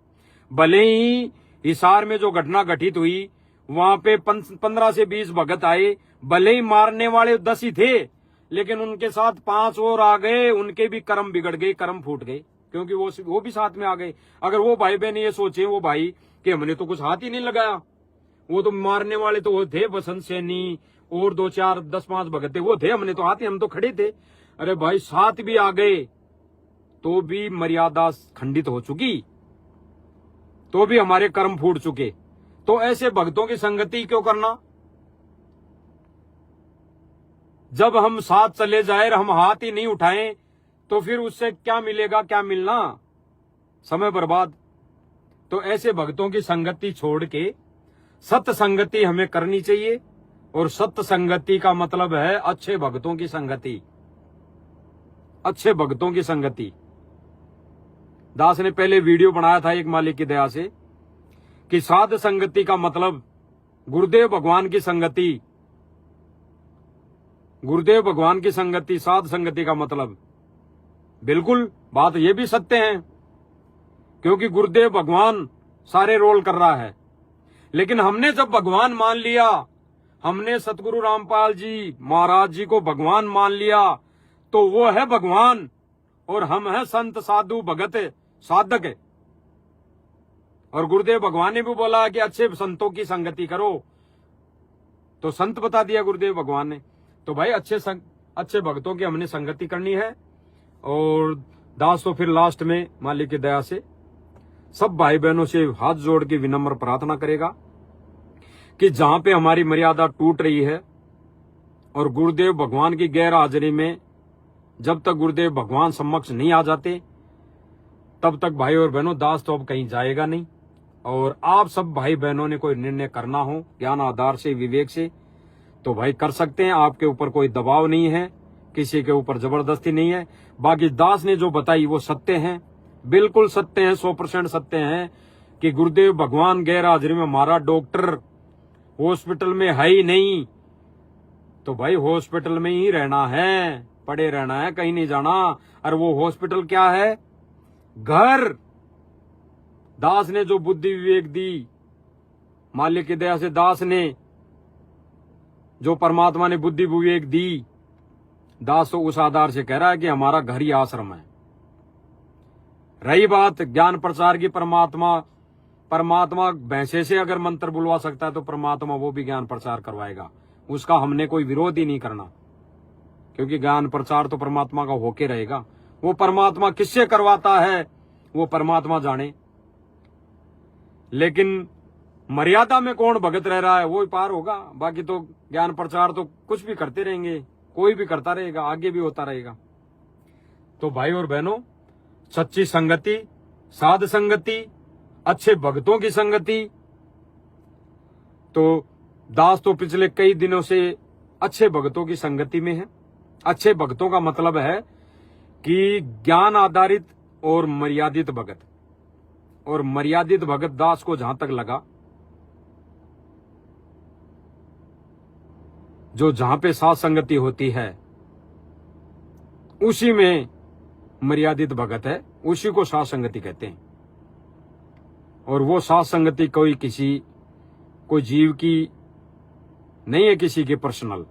भले ही हिसार में जो घटना घटित हुई वहां पे 15 से 20 भगत आए, भले ही मारने वाले 10 ही थे, लेकिन उनके साथ 5 और आ गए, उनके भी कर्म बिगड़ गए, कर्म फूट गए, क्योंकि वो भी साथ में आ गए। अगर वो भाई बहन ये सोचे, वो भाई कि हमने तो कुछ हाथ ही नहीं लगाया, वो तो मारने वाले तो वो थे, बसंत सैनी और 2-4 10-5 भगत थे, वो थे, हमने तो हाथ ही, हम तो खड़े थे। अरे भाई 7 भी आ गए तो भी मर्यादा खंडित हो चुकी, तो भी हमारे कर्म फूट चुके। तो ऐसे भक्तों की संगति क्यों करना? जब हम साथ चले जाए, हम हाथ ही नहीं उठाएं, तो फिर उससे क्या मिलेगा, क्या मिलना, समय बर्बाद। तो ऐसे भक्तों की संगति छोड़ के सत्य संगति हमें करनी चाहिए। और सत्य संगति का मतलब है अच्छे भक्तों की संगति, अच्छे भक्तों की संगति। दास ने पहले वीडियो बनाया था एक मालिक की दया से कि साध संगति का मतलब गुरुदेव भगवान की संगति, गुरुदेव भगवान की संगति, साध संगति का मतलब। बिल्कुल बात ये भी सत्य है, क्योंकि गुरुदेव भगवान सारे रोल कर रहा है। लेकिन हमने जब भगवान मान लिया, हमने सतगुरु रामपाल जी महाराज जी को भगवान मान लिया, तो वो है भगवान और हम है संत साधु भगत साधक। और गुरुदेव भगवान ने भी बोला कि अच्छे संतों की संगति करो, तो संत बता दिया गुरुदेव भगवान ने। तो भाई अच्छे भक्तों की हमने संगति करनी है। और दास तो फिर लास्ट में मालिक की दया से सब भाई बहनों से हाथ जोड़ के विनम्र प्रार्थना करेगा कि जहां पे हमारी मर्यादा टूट रही है और गुरुदेव भगवान की गैर हाजिरी में जब तक गुरुदेव भगवान समक्ष नहीं आ जाते, तब तक भाई और बहनों दास तो अब कहीं जाएगा नहीं। और आप सब भाई बहनों ने कोई निर्णय करना हो ज्ञान आधार से, विवेक से, तो भाई कर सकते हैं। आपके ऊपर कोई दबाव नहीं है, किसी के ऊपर जबरदस्ती नहीं है। बाकी दास ने जो बताई वो सत्य हैं, बिल्कुल सत्य हैं, 100% सत्य हैं कि गुरुदेव भगवान गैर हाजिरी में हमारा डॉक्टर हॉस्पिटल में है ही नहीं, तो भाई हॉस्पिटल में ही रहना है, पड़े रहना है, कहीं नहीं जाना। और वो हॉस्पिटल क्या है? घर। दास ने जो बुद्धि विवेक दी, मालिक की दया से दास ने जो परमात्मा ने बुद्धि विवेक दी, दास तो उस आधार से कह रहा है कि हमारा घर ही आश्रम है। रही बात ज्ञान प्रचार की, परमात्मा भैंसे से अगर मंत्र बुलवा सकता है तो परमात्मा वो भी ज्ञान प्रचार करवाएगा, उसका हमने कोई विरोध ही नहीं करना, क्योंकि ज्ञान प्रचार तो परमात्मा का होके रहेगा। वो परमात्मा किससे करवाता है वो परमात्मा जाने, लेकिन मर्यादा में कौन भगत रह रहा है वो ही पार होगा। बाकी तो ज्ञान प्रचार तो कुछ भी करते रहेंगे, कोई भी करता रहेगा, आगे भी होता रहेगा। तो भाई और बहनों, सच्ची संगति, साध संगति, अच्छे भक्तों की संगति। तो दास तो पिछले कई दिनों से अच्छे भक्तों की संगति में है। अच्छे भक्तों का मतलब है कि ज्ञान आधारित और मर्यादित भगत। और मर्यादित भगत दास को जहां तक लगा, जो जहां पे साथ संगति होती है उसी में मर्यादित भगत है, उसी को साथ संगति कहते हैं। और वो साथ संगति कोई जीव की नहीं है, किसी के पर्सनल।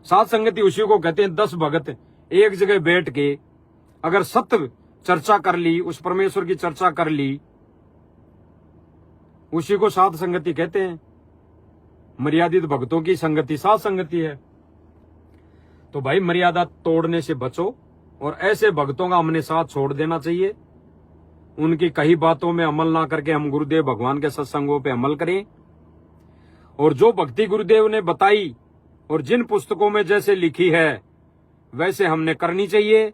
साथ संगति उसी को कहते हैं 10 भगत एक जगह बैठ के अगर चर्चा कर ली, उस परमेश्वर की चर्चा कर ली, उसी को साध संगति कहते हैं। मर्यादित भक्तों की संगति साध संगति है। तो भाई मर्यादा तोड़ने से बचो और ऐसे भक्तों का हमने साथ छोड़ देना चाहिए। उनकी कही बातों में अमल ना करके हम गुरुदेव भगवान के सत्संगों पे अमल करें। और जो भक्ति गुरुदेव ने बताई और जिन पुस्तकों में जैसे लिखी है वैसे हमने करनी चाहिए।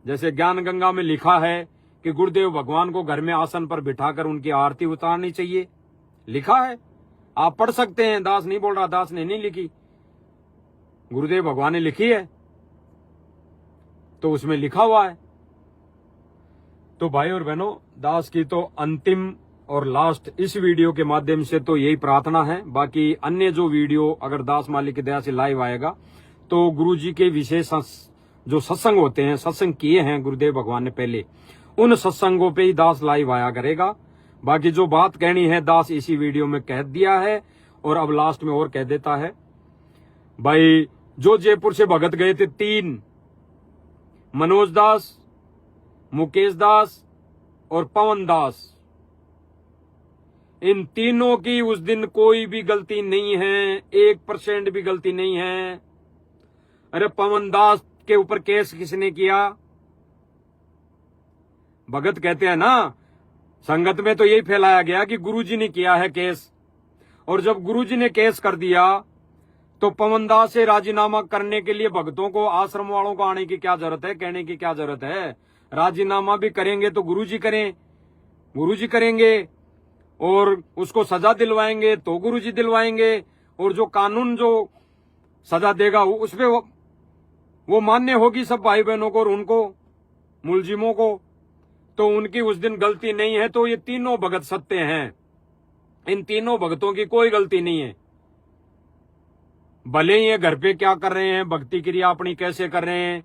जैसे ज्ञान गंगा में लिखा है कि गुरुदेव भगवान को घर में आसन पर बिठाकर उनकी आरती उतारनी चाहिए, लिखा है, आप पढ़ सकते हैं। दास नहीं बोल रहा, दास ने नहीं लिखी, गुरुदेव भगवान ने लिखी है, तो उसमें लिखा हुआ है। तो भाई और बहनों, दास की तो अंतिम और लास्ट इस वीडियो के माध्यम से तो यही प्रार्थना है। बाकी अन्य जो वीडियो अगर दास मालिक की दया से लाइव आएगा तो गुरुजी के विशेष जो सत्संग होते हैं, सत्संग किए हैं गुरुदेव भगवान ने पहले, उन सत्संगों पे ही दास लाइव आया करेगा। बाकी जो बात कहनी है दास इसी वीडियो में कह दिया है और अब लास्ट में और कह देता है। भाई जो जयपुर से भगत गए थे 3, मनोज दास, मुकेश दास और पवन दास, इन तीनों की उस दिन कोई भी गलती नहीं है, 1% भी गलती नहीं है। अरे पवन दास के ऊपर केस किसने किया? भगत कहते हैं ना, संगत में तो यही फैलाया गया कि गुरुजी ने किया है केस, और जब गुरुजी ने केस कर दिया तो पवन दास से राजीनामा करने के लिए भक्तों को, आश्रम वालों को आने की क्या जरूरत है, कहने की क्या जरूरत है? राजीनामा भी करेंगे तो गुरुजी करें, गुरुजी करेंगे, और उसको सजा दिलवाएंगे तो गुरुजी दिलवाएंगे, और जो कानून जो सजा देगा उस पे वो मान्य होगी सब भाई बहनों को और उनको मुलजिमों को। तो उनकी उस दिन गलती नहीं है। तो ये तीनों भगत सत्य हैं, इन तीनों भगतों की कोई गलती नहीं है। भले ही ये घर पे क्या कर रहे हैं, भक्ति क्रिया अपनी कैसे कर रहे हैं,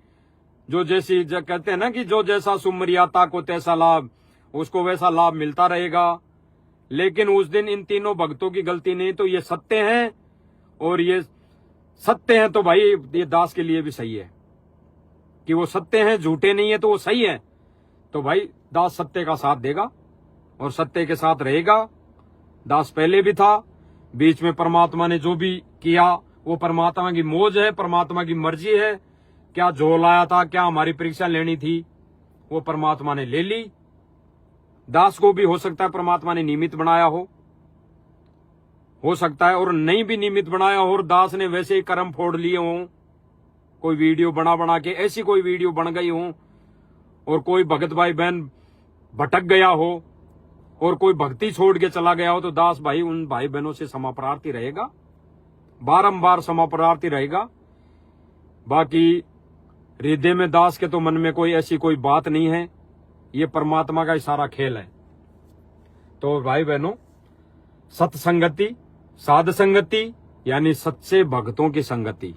जो जैसी कहते हैं ना कि जो जैसा सुमरियाता को तैसा लाभ, उसको वैसा लाभ मिलता रहेगा। लेकिन उस दिन इन तीनों भक्तों की गलती नहीं। तो ये सत्य हैं, और ये सत्य हैं तो भाई ये दास के लिए भी सही है कि वो सत्य हैं, झूठे नहीं है तो वो सही है। तो भाई दास सत्य का साथ देगा और सत्य के साथ रहेगा। दास पहले भी था, बीच में परमात्मा ने जो भी किया वो परमात्मा की मौज है, परमात्मा की मर्जी है। क्या झोल आया था, क्या हमारी परीक्षा लेनी थी, वो परमात्मा ने ले ली। दास को भी हो सकता है परमात्मा ने निमित्त बनाया हो सकता है, और नहीं भी निमित्त बनाया हो और दास ने वैसे ही कर्म फोड़ लिए हों, कोई वीडियो बना के ऐसी कोई वीडियो बन गई हो, और कोई भगत भाई बहन भटक गया हो और कोई भक्ति छोड़ के चला गया हो, तो दास भाई उन भाई बहनों से क्षमा प्रार्थी रहेगा, बारंबार क्षमा प्रार्थी रहेगा। बाकी हृदय में दास के तो मन में कोई ऐसी कोई बात नहीं है, ये परमात्मा का ही सारा खेल है। तो भाई बहनों, सत्संगति, साध संगति यानी सच्चे भक्तों की संगति,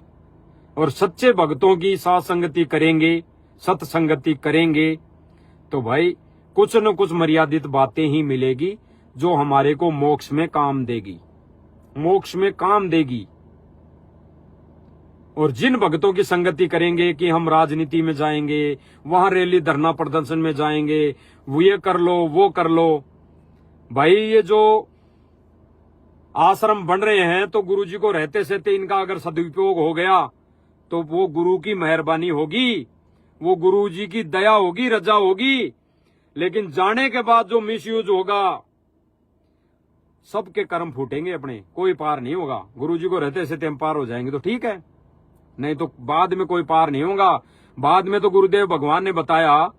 और सच्चे भक्तों की साथ संगति करेंगे, सत्संगति करेंगे तो भाई कुछ न कुछ मर्यादित बातें ही मिलेगी जो हमारे को मोक्ष में काम देगी, मोक्ष में काम देगी। और जिन भक्तों की संगति करेंगे कि हम राजनीति में जाएंगे, वहां रैली धरना प्रदर्शन में जाएंगे, वो ये कर लो वो कर लो, भाई ये जो आश्रम बन रहे हैं तो गुरुजी को रहते सहते इनका अगर सदुपयोग हो गया तो वो गुरु की मेहरबानी होगी, वो गुरुजी की दया होगी, रजा होगी। लेकिन जाने के बाद जो मिसयूज होगा, सबके कर्म फूटेंगे अपने, कोई पार नहीं होगा। गुरुजी को रहते सहते हम पार हो जाएंगे तो ठीक है, नहीं तो बाद में कोई पार नहीं होगा। बाद में तो गुरुदेव भगवान ने बताया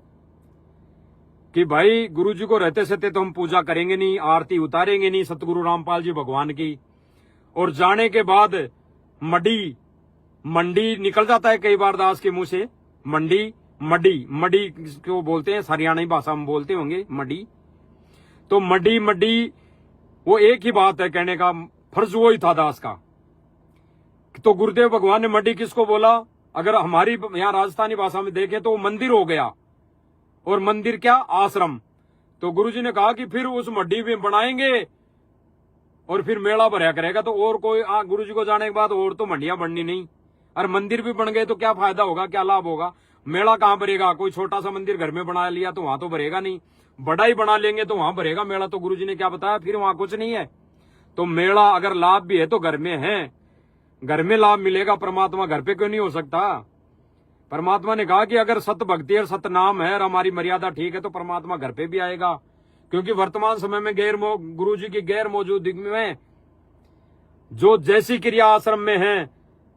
कि भाई गुरुजी को रहते सहते तो हम पूजा करेंगे नहीं, आरती उतारेंगे नहीं सतगुरु रामपाल जी भगवान की, और जाने के बाद मंडी निकल जाता है कई बार दास के मुंह से, मडी क्यों बोलते हैं, हरियाणवी भाषा में बोलते होंगे मडी। तो मडी वो एक ही बात है, कहने का फर्ज वो ही था दास का। तो गुरुदेव भगवान ने मडी किसको बोला? अगर हमारी यहाँ राजस्थानी भाषा में देखें तो वो मंदिर हो गया, और मंदिर क्या? आश्रम। तो गुरुजी ने कहा कि फिर उस मड्डी में बनाएंगे और फिर मेला भरा करेगा, तो और कोई गुरुजी को जाने के बाद और तो मंडियां बननी नहीं, और मंदिर भी बन गए तो क्या फायदा होगा, क्या लाभ होगा? मेला कहाँ भरेगा? कोई छोटा सा मंदिर घर में बना लिया तो वहां तो भरेगा नहीं, बड़ा ही बना लेंगे तो वहां भरेगा मेला। तो गुरुजी ने क्या बताया, फिर वहां कुछ नहीं है। तो मेला अगर लाभ भी है तो घर में है, घर में लाभ मिलेगा, परमात्मा घर पे क्यों नहीं हो सकता? परमात्मा ने कहा कि अगर सत भक्ति और सत नाम है और हमारी मर्यादा ठीक है तो परमात्मा घर पे भी आएगा। क्योंकि वर्तमान समय में गुरु जी की गैर मौजूदगी में जो जैसी क्रिया आश्रम में है,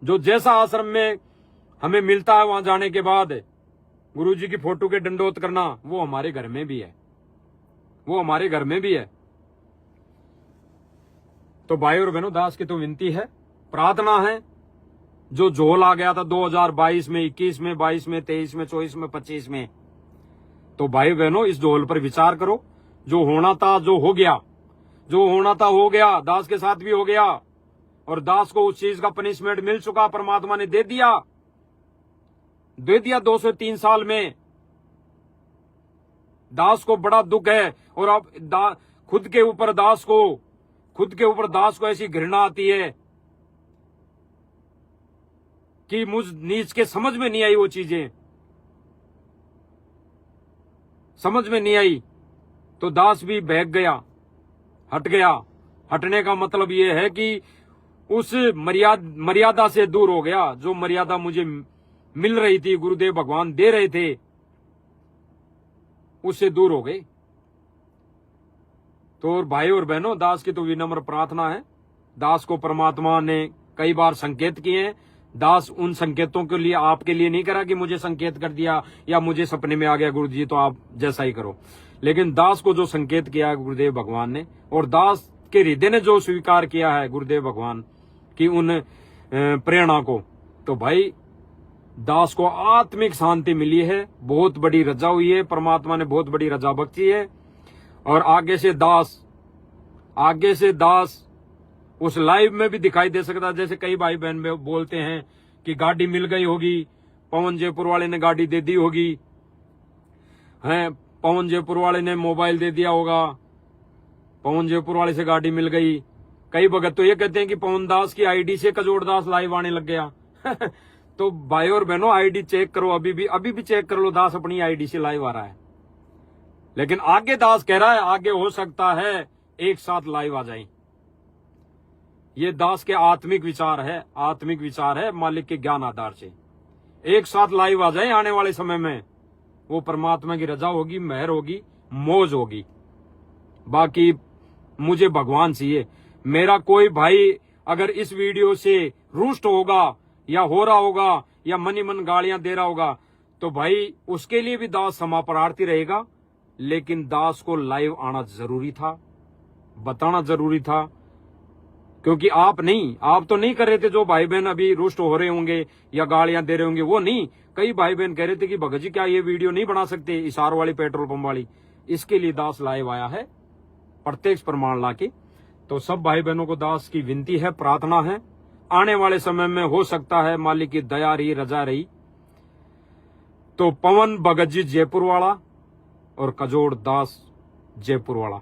जो जैसा आश्रम में हमें मिलता है, वहां जाने के बाद गुरु जी की फोटो के दंडोत करना, वो हमारे घर में भी है, वो हमारे घर में भी है। तो भाई और बहनों, दास की तो विनती है, प्रार्थना है, जो झोल आ गया था 2022 में, 21 में, 22 में, 23 में, 24 में, 25 में, तो भाई बहनों इस झोल पर विचार करो। जो होना था जो हो गया, जो होना था हो गया, दास के साथ भी हो गया, और दास को उस चीज का पनिशमेंट मिल चुका, परमात्मा ने दे दिया 203 साल में। दास को बड़ा दुख है, और अब खुद के ऊपर दास को ऐसी घृणा आती है कि मुझ नीच के समझ में नहीं आई, वो चीजें समझ में नहीं आई, तो दास भी बहक गया, हट गया। हटने का मतलब ये है कि उस मर्यादा से दूर हो गया। जो मर्यादा मुझे मिल रही थी, गुरुदेव भगवान दे रहे थे, उससे दूर हो गए। तो भाई और बहनों, दास की तो विनम्र प्रार्थना है, दास को परमात्मा ने कई बार संकेत किए हैं। दास उन संकेतों के लिए आपके लिए नहीं करा कि मुझे संकेत कर दिया या मुझे सपने में आ गया गुरु जी तो आप जैसा ही करो, लेकिन दास को जो संकेत किया है गुरुदेव भगवान ने, और दास के हृदय ने जो स्वीकार किया है गुरुदेव भगवान की उन प्रेरणा को, तो भाई दास को आत्मिक शांति मिली है, बहुत बड़ी रजा हुई है, परमात्मा ने बहुत बड़ी रजा बख्शी है। और आगे से दास उस लाइव में भी दिखाई दे सकता है। जैसे कई भाई बहन में बोलते हैं कि गाड़ी मिल गई होगी, पवन जयपुर वाले ने गाड़ी दे दी होगी, हैं, पवन जयपुर वाले ने मोबाइल दे दिया होगा, पवन जयपुर वाले से गाड़ी मिल गई। कई भगत तो ये कहते हैं कि पवन दास की आईडी से कजोड़ दास लाइव आने लग गया। तो भाई और बहनों, आईडी चेक करो, अभी भी चेक कर लो, दास अपनी आईडी से लाइव आ रहा है। लेकिन आगे दास कह रहा है, आगे हो सकता है एक साथ लाइव आ जाए। ये दास के आत्मिक विचार है मालिक के ज्ञान आधार से, एक साथ लाइव आ जाए आने वाले समय में। वो परमात्मा की रजा होगी, मेहर होगी, मौज होगी। बाकी मुझे भगवान चाहिए। मेरा कोई भाई अगर इस वीडियो से रुष्ट होगा या हो रहा होगा या मन ही मन गालियां दे रहा होगा, तो भाई उसके लिए भी दास क्षमा प्रार्थी रहेगा। लेकिन दास को लाइव आना जरूरी था, बताना जरूरी था, क्योंकि आप तो नहीं कर रहे थे। जो भाई बहन अभी रुष्ट हो रहे होंगे या गालियां दे रहे होंगे, वो नहीं। कई भाई बहन कह रहे थे कि भगत जी क्या ये वीडियो नहीं बना सकते, इशार वाली, पेट्रोल पंप वाली। इसके लिए दास लाइव आया है, प्रत्यक्ष प्रमाण लाके। तो सब भाई बहनों को दास की विनती है, प्रार्थना है, आने वाले समय में हो सकता है मालिक की दया रही, रजा रही, तो पवन भगत जी जयपुर वाला और कजोड़ दास जयपुर वाला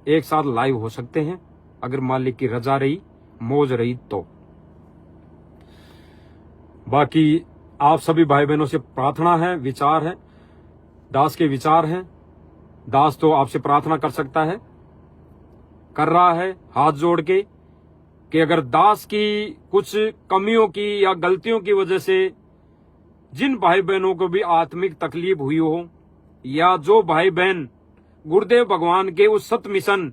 एक साथ लाइव हो सकते हैं, अगर मालिक की रजा रही, मौज रही तो। बाकी आप सभी भाई बहनों से प्रार्थना है, विचार है, दास के विचार हैं। दास तो आपसे प्रार्थना कर सकता है, कर रहा है हाथ जोड़ के, कि अगर दास की कुछ कमियों की या गलतियों की वजह से जिन भाई बहनों को भी आत्मिक तकलीफ हुई हो, या जो भाई बहन गुरुदेव भगवान के उस सत मिशन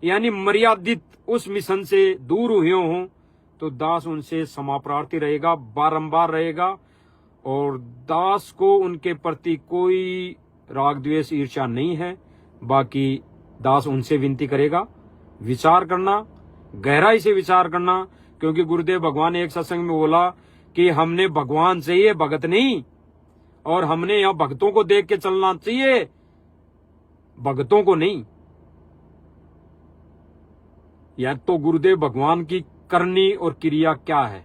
यानी मर्यादित उस मिशन से दूर हुए हों, तो दास उनसे क्षमा प्रार्थी रहेगा, बारंबार रहेगा। और दास को उनके प्रति कोई राग द्वेष ईर्ष्या नहीं है। बाकी दास उनसे विनती करेगा, विचार करना, गहराई से विचार करना, क्योंकि गुरुदेव भगवान ने एक सत्संग में बोला कि हमने भगवान चाहिए, भगत नहीं, और हमने यहाँ भक्तों को देख के चलना चाहिए, भक्तों को नहीं। या तो गुरुदेव भगवान की करनी और क्रिया क्या है,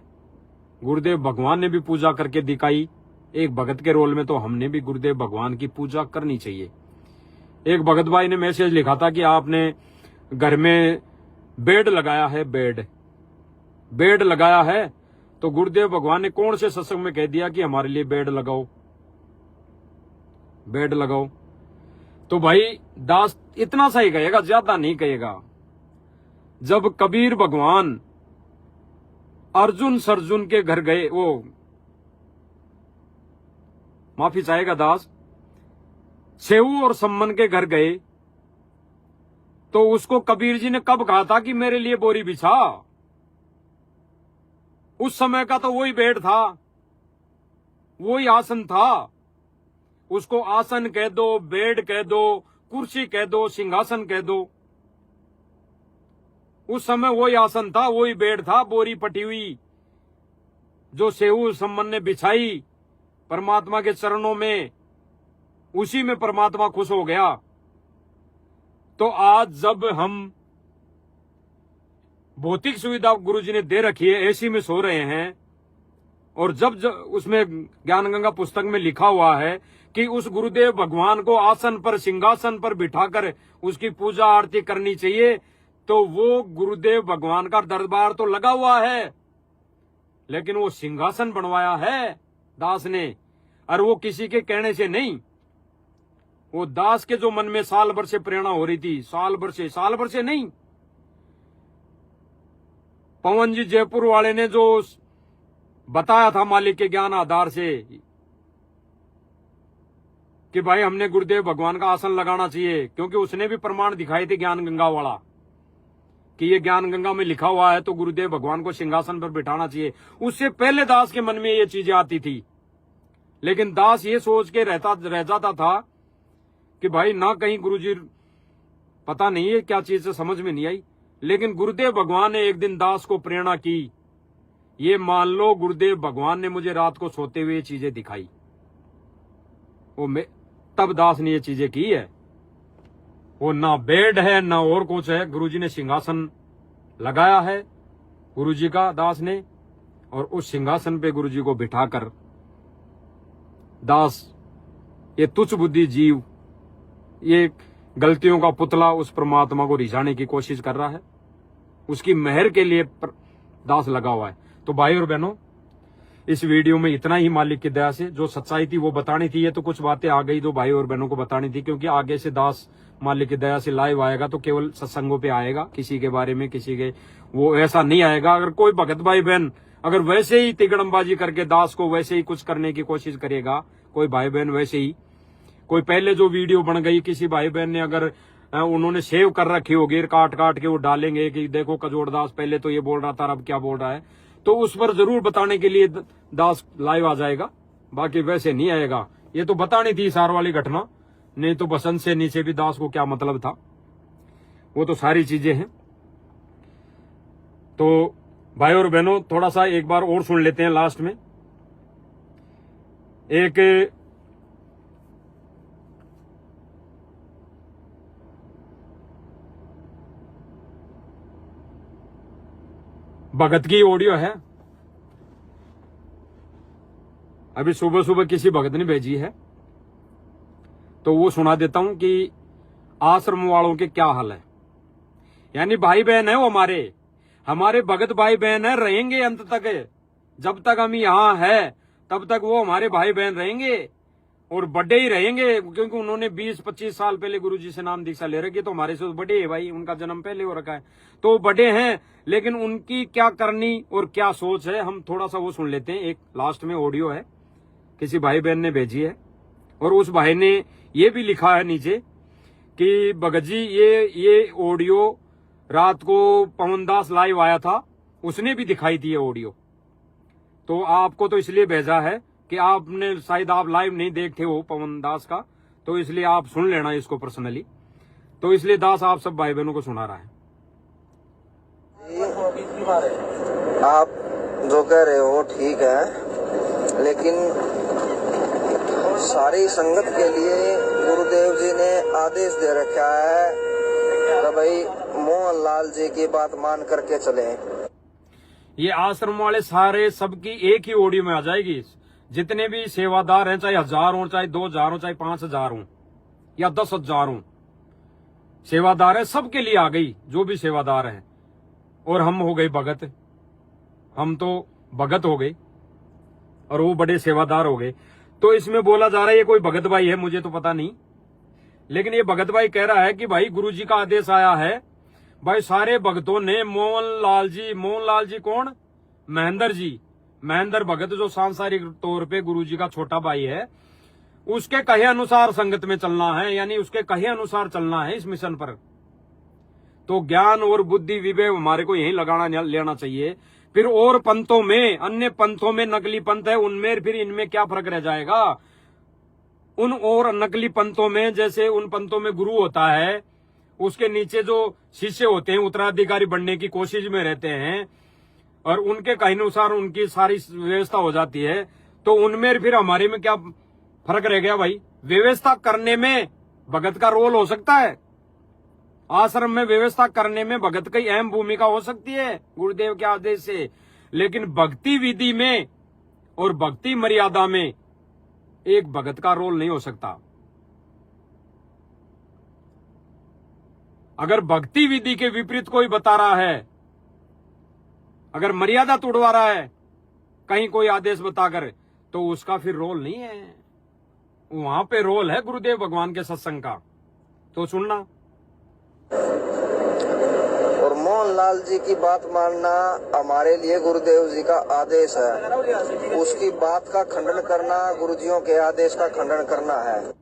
गुरुदेव भगवान ने भी पूजा करके दिखाई एक भगत के रोल में, तो हमने भी गुरुदेव भगवान की पूजा करनी चाहिए। एक भगत भाई ने मैसेज लिखा था कि आपने घर में बेड लगाया है, बेड लगाया है, तो गुरुदेव भगवान ने कौन से सत्संग में कह दिया कि हमारे लिए बेड लगाओ, बेड लगाओ? तो भाई दास इतना सा ही कहेगा, ज्यादा नहीं कहेगा। जब कबीर भगवान अर्जुन सर्जुन के घर गए, वो माफी चाहेगा दास, छेऊ और सम्मन के घर गए, तो उसको कबीर जी ने कब कहा था कि मेरे लिए बोरी बिछा? उस समय का तो वही बेड था, वही आसन था। उसको आसन कह दो, बेड कह दो, कुर्सी कह दो, सिंहासन कह दो। उस समय वही आसन था, वही बेड था, बोरी पटी हुई जो सेऊ सम्मन ने बिछाई परमात्मा के चरणों में, उसी में परमात्मा खुश हो गया। तो आज जब हम भौतिक सुविधा गुरुजी ने दे रखी है, एसी में सो रहे हैं, और जब उसमें ज्ञान गंगा पुस्तक में लिखा हुआ है कि उस गुरुदेव भगवान को आसन पर, सिंहासन पर बिठाकर उसकी पूजा आरती करनी चाहिए, तो वो गुरुदेव भगवान का दरबार तो लगा हुआ है, लेकिन वो सिंहासन बनवाया है दास ने, और वो किसी के कहने से नहीं। वो दास के जो मन में साल भर से प्रेरणा हो रही थी, साल भर से नहीं, पवन जी जयपुर वाले ने जो बताया था मालिक के ज्ञान आधार से कि भाई हमने गुरुदेव भगवान का आसन लगाना चाहिए, क्योंकि उसने भी प्रमाण दिखाए थे ज्ञान गंगा वाला कि ये ज्ञान गंगा में लिखा हुआ है, तो गुरुदेव भगवान को सिंहासन पर बिठाना चाहिए। उससे पहले दास के मन में ये चीजें आती थी, लेकिन दास ये सोच के रह जाता था कि भाई ना कहीं गुरुजी, पता नहीं है क्या चीज से समझ में नहीं आई। लेकिन गुरुदेव भगवान ने एक दिन दास को प्रेरणा की, ये मान लो गुरुदेव भगवान ने मुझे रात को सोते हुए ये चीजें दिखाई, तब दास ने ये चीजें की है। वो ना बेड है ना और कुछ है, गुरुजी ने सिंहासन लगाया है गुरुजी का, दास ने, और उस सिंहासन पे गुरुजी को बिठाकर दास ये तुच्छ बुद्धि जीव, ये गलतियों का पुतला उस परमात्मा को रिझाने की कोशिश कर रहा है, उसकी मेहर के लिए दास लगा हुआ है। तो भाई और बहनों, इस वीडियो में इतना ही मालिक की दया से, जो सच्चाई थी वो बतानी थी। ये तो कुछ बातें आ गई जो भाई और बहनों को बतानी थी, क्योंकि आगे से दास मालिक की दया से लाइव आएगा तो केवल सत्संगों पे आएगा, किसी के बारे में किसी के वो ऐसा नहीं आएगा। अगर कोई भगत भाई बहन अगर वैसे ही तिगड़मबाजी करके दास को वैसे ही कुछ करने की कोशिश करेगा, कोई भाई बहन वैसे ही, कोई पहले जो वीडियो बन गई किसी भाई बहन ने अगर उन्होंने सेव कर रखी होगी, काट के वो डालेंगे कि देखो कजोड़ दास पहले तो ये बोल रहा था, अब क्या बोल रहा है, तो उस पर जरूर बताने के लिए दास लाइव आ जाएगा, बाकी वैसे नहीं आएगा। ये तो बतानी थी सार वाली घटना, नहीं तो बसंत से नीचे भी दास को क्या मतलब था, वो तो सारी चीजें हैं। तो भाई और बहनों, थोड़ा सा एक बार और सुन लेते हैं लास्ट में। एक भगत की ऑडियो है, अभी सुबह सुबह किसी भगत ने भेजी है, तो वो सुना देता हूं कि आश्रम वालों के क्या हाल है। यानी भाई बहन है वो, हमारे भगत भाई बहन है, रहेंगे अंत तक, जब तक हम यहाँ है तब तक वो हमारे भाई बहन रहेंगे, और बड़े ही रहेंगे, क्योंकि उन्होंने 20-25 साल पहले गुरुजी से नाम दीक्षा ले रखी, तो हमारे से बड़े है भाई, उनका जन्म पहले हो रखा है, तो बड़े हैं। लेकिन उनकी क्या करनी और क्या सोच है, हम थोड़ा सा वो सुन लेते हैं। एक लास्ट में ऑडियो है, किसी भाई बहन ने भेजी है, और उस भाई ने ये भी लिखा है नीचे कि भगत जी ये ऑडियो रात को पवन दास लाइव आया था, उसने भी दिखाई थी ये ऑडियो, तो आपको तो इसलिए भेजा है कि आपने शायद आप लाइव नहीं देखते हो पवन दास का, तो इसलिए आप सुन लेना इसको पर्सनली। तो इसलिए दास आप सब भाई बहनों को सुना रहा है। आप जो कह रहे हो ठीक है, लेकिन सारी संगत के लिए गुरुदेव जी ने आदेश दे रखा है कि भाई मोहन लाल जी की बात मान करके चले। ये आश्रम वाले सारे सबकी एक ही ऑडियो में आ जाएगी, जितने भी सेवादार हैं, चाहे 1000 हो, चाहे 2000 हो, चाहे 5000 हो या 10,000 हो, सेवादार है, सबके लिए आ गई, जो भी सेवादार है। और हम हो गए भगत, हम तो भगत हो गए और वो बड़े सेवादार हो गए। तो इसमें बोला जा रहा है ये कोई भगत भाई है, मुझे तो पता नहीं, लेकिन ये भगत भाई कह रहा है कि भाई गुरुजी का आदेश आया है। भाई सारे भगतों ने मोहनलाल जी कौन? महेंद्र भगत जो सांसारिक तौर पे गुरुजी का छोटा भाई है, उसके कहे अनुसार संगत में चलना है, यानी उसके कहे अनुसार चलना है इस मिशन पर। तो ज्ञान और बुद्धि विवेक हमारे को यही लगाना लेना चाहिए। फिर और पंथों में, अन्य पंथों में नकली पंथ है, उनमें फिर इनमें क्या फर्क रह जाएगा? उन और नकली पंथों में, जैसे उन पंथों में गुरु होता है, उसके नीचे जो शिष्य होते हैं उत्तराधिकारी बनने की कोशिश में रहते हैं और उनके कहे अनुसार उनकी सारी व्यवस्था हो जाती है, तो उनमें फिर हमारे में क्या फर्क रह गया भाई? व्यवस्था करने में भगत का रोल हो सकता है, आश्रम में व्यवस्था करने में भगत की अहम भूमिका हो सकती है गुरुदेव के आदेश से, लेकिन भक्ति विधि में और भक्ति मर्यादा में एक भगत का रोल नहीं हो सकता। अगर भक्ति विधि के विपरीत कोई बता रहा है, अगर मर्यादा तोड़वा रहा है कहीं कोई आदेश बताकर, तो उसका फिर रोल नहीं है, वहां पे रोल है गुरुदेव भगवान के सत्संग का। तो सुनना। और मोहनलाल जी की बात मानना हमारे लिए गुरुदेव जी का आदेश है, उसकी बात का खंडन करना गुरुजियों के आदेश का खंडन करना है।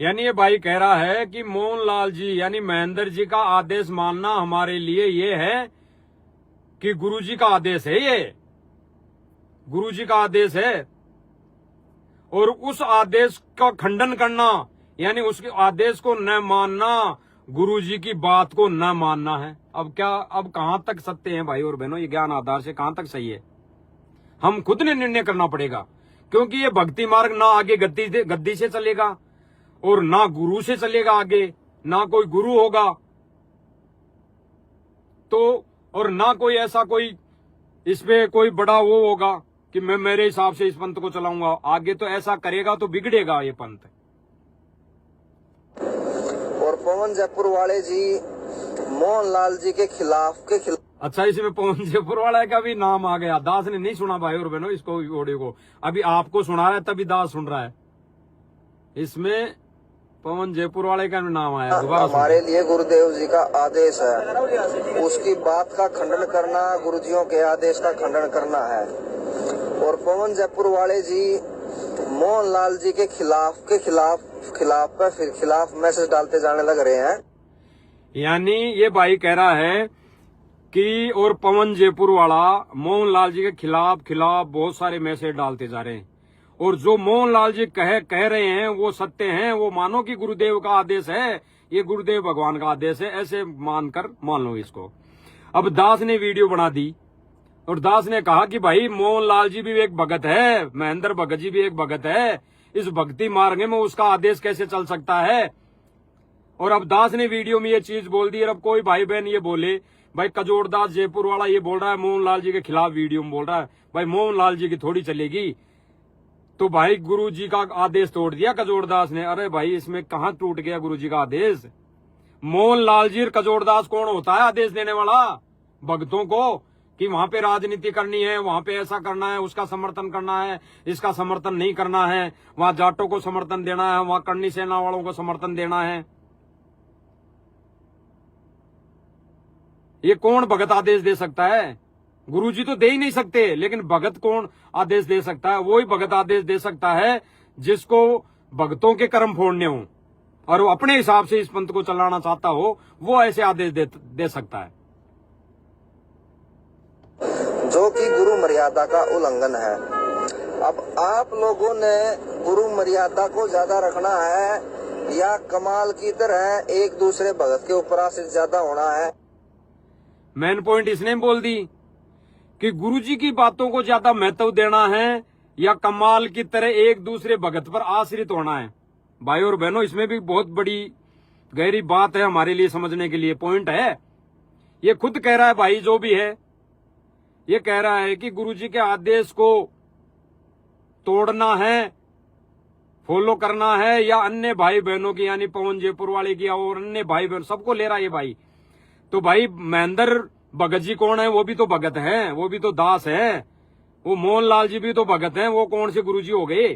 यानी ये भाई कह रहा है कि मोहनलाल जी यानी महेंद्र जी का आदेश मानना हमारे लिए ये है कि गुरुजी का आदेश है, ये गुरुजी का आदेश है, और उस आदेश का खंडन करना यानी उसके आदेश को न मानना, गुरुजी की बात को न मानना है। अब क्या, अब कहां तक सत्य है भाई और बहनों? ये ज्ञान आधार से कहां तक सही है, हम खुद ने निर्णय करना पड़ेगा, क्योंकि ये भक्ति मार्ग ना आगे गद्दी से चलेगा और ना गुरु से चलेगा, आगे ना कोई गुरु होगा, तो और ना कोई ऐसा कोई इसमें कोई बड़ा वो होगा कि मैं मेरे हिसाब से इस पंथ को चलाऊंगा। आगे तो ऐसा करेगा तो बिगड़ेगा ये पंथ। और पवन जयपुर वाले जी मोहनलाल जी के खिलाफ अच्छा, इसमें पवन जयपुर वाला का भी नाम आ गया। दास ने नहीं सुना भाई और बहनों इसको, ऑडियो को अभी आपको सुना रहा है तभी दास सुन रहा है। इसमें पवन जयपुर वाले का नाम आया। हमारे लिए गुरुदेव जी का आदेश है, उसकी बात का खंडन करना गुरुजियों के आदेश का खंडन करना है। और पवन जयपुर वाले जी मोहनलाल जी के खिलाफ मैसेज डालते जाने लग रहे हैं। यानी ये भाई कह रहा है कि और पवन जयपुर वाला मोहनलाल जी के खिलाफ बहुत सारे मैसेज डालते जा रहे हैं, और जो मोहनलाल जी कह रहे हैं वो सत्य हैं, वो मानो कि गुरुदेव का आदेश है, ये गुरुदेव भगवान का आदेश है, ऐसे मानकर मान लो इसको। अब दास ने वीडियो बना दी और दास ने कहा कि भाई मोहनलाल जी भी एक भगत है, महेंद्र भगत जी भी एक भगत है, इस भक्ति मार्ग में उसका आदेश कैसे चल सकता है? और अब दास ने वीडियो में ये चीज बोल दी। और अब कोई भाई बहन ये बोले भाई कजोड़दास जयपुर वाला ये बोल रहा है मोहनलाल जी के खिलाफ वीडियो में बोल रहा है, भाई मोहनलाल जी की थोड़ी चलेगी, तो भाई गुरु जी का आदेश तोड़ दिया कजोड़दास ने। अरे भाई इसमें कहां टूट गया गुरु जी का आदेश? मोहनलाल जी और कजोड़दास कौन होता है आदेश देने वाला भक्तों को कि वहां पे राजनीति करनी है, वहां पे ऐसा करना है, उसका समर्थन करना है, इसका समर्थन नहीं करना है, वहां जाटों को समर्थन देना है, वहां करनी सेना वालों को समर्थन देना है? ये कौन भगत आदेश दे सकता है? गुरुजी तो दे ही नहीं सकते, लेकिन भगत कौन आदेश दे सकता है? वही भगत आदेश दे सकता है जिसको भक्तों के कर्म फोड़ने हो और वो अपने हिसाब से इस पंथ को चलाना चाहता हो, वो ऐसे आदेश दे सकता है, जो कि गुरु मर्यादा का उल्लंघन है। अब आप लोगों ने गुरु मर्यादा को ज्यादा रखना है या कमाल की तरह एक दूसरे भगत के ऊपर आश्रित ज्यादा होना है? मेन पॉइंट इसने बोल दी कि गुरुजी की बातों को ज्यादा महत्व देना है या कमाल की तरह एक दूसरे भगत पर आश्रित होना है। भाई और बहनों इसमें भी बहुत बड़ी गहरी बात है हमारे लिए समझने के लिए, पॉइंट है। ये खुद कह रहा है भाई जो भी है, ये कह रहा है कि गुरुजी के आदेश को तोड़ना है, फॉलो करना है, या अन्य भाई बहनों की यानी पवन जयपुर वाले की और अन्य भाई बहन सबको ले रहा है ये भाई। तो भाई महेंद्र भगत जी कौन है? वो भी तो भगत है, वो भी तो दास है। वो मोहनलाल जी भी तो भगत हैं, वो कौन से गुरुजी हो गए?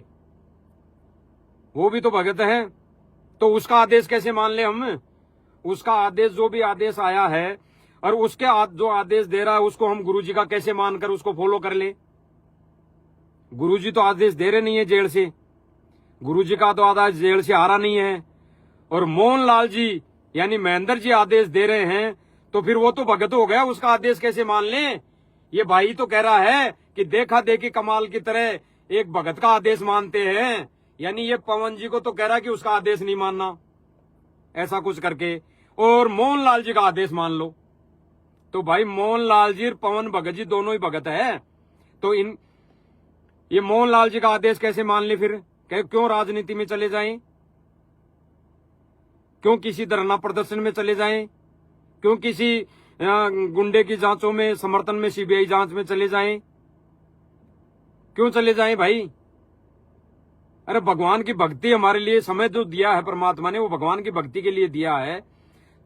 वो भी तो भगत है। तो उसका आदेश कैसे मान ले हम? उसका आदेश, जो भी आदेश आया है और उसके जो आदेश दे रहा है उसको हम गुरुजी का कैसे मानकर उसको फॉलो कर ले? गुरुजी तो आदेश दे रहे नहीं है जेल से, गुरुजी का तो आदेश जेल से आ रहा नहीं है, और मोहनलाल जी यानी महेंद्र जी आदेश दे रहे हैं, तो फिर वो तो भगत हो गया, उसका आदेश कैसे मान लें? ये भाई तो कह रहा है कि देखा देखी कमाल की तरह एक भगत का आदेश मानते हैं, यानी ये पवन जी को तो कह रहा है कि उसका आदेश नहीं मानना, ऐसा कुछ करके, और मोहनलाल जी का आदेश मान लो। तो भाई मोहनलाल जी और पवन भगत जी दोनों ही भगत है, तो ये मोहनलाल जी का आदेश कैसे मान ले? फिर क्यों राजनीति में चले जाएं? क्यों किसी धरना प्रदर्शन में चले जाएं? क्यों किसी गुंडे की जांचों में समर्थन में सीबीआई जांच में चले जाएं? क्यों चले जाएं भाई? अरे भगवान की भक्ति हमारे लिए समय जो दिया है परमात्मा ने, वो भगवान की भक्ति के लिए दिया है,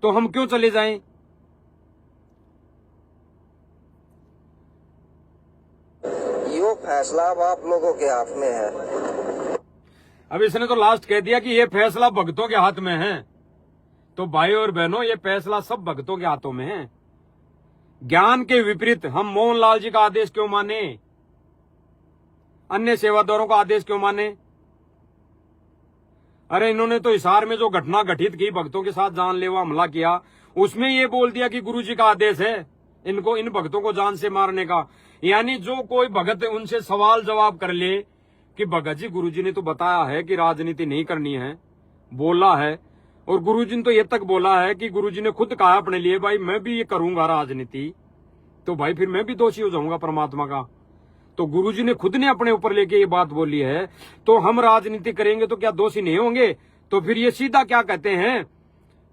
तो हम क्यों चले जाएं? यो फैसला अब आप लोगों के हाथ में है। अब इसने तो लास्ट कह दिया कि ये फैसला भक्तों के हाथ में है। तो भाई और बहनों, ये फैसला सब भक्तों के हाथों में है। ज्ञान के विपरीत हम मोहनलाल जी का आदेश क्यों माने? अन्य सेवादारों का आदेश क्यों माने? अरे इन्होंने तो हिसार में जो घटना घटित की, भक्तों के साथ जानलेवा हमला किया, उसमें ये बोल दिया कि गुरुजी का आदेश है इनको, इन भक्तों को जान से मारने का। यानी जो कोई भगत उनसे सवाल जवाब कर ले कि भगत जी गुरुजी ने तो बताया है कि राजनीति नहीं करनी है, बोला है, और गुरुजी ने तो ये तक बोला है कि गुरुजी ने खुद कहा अपने लिए, भाई मैं भी ये करूंगा राजनीति, तो भाई फिर मैं भी दोषी हो जाऊंगा परमात्मा का। तो गुरुजी ने खुद ने अपने ऊपर लेके ये बात बोली है, तो हम राजनीति करेंगे तो क्या दोषी नहीं होंगे? तो फिर ये सीधा क्या कहते हैं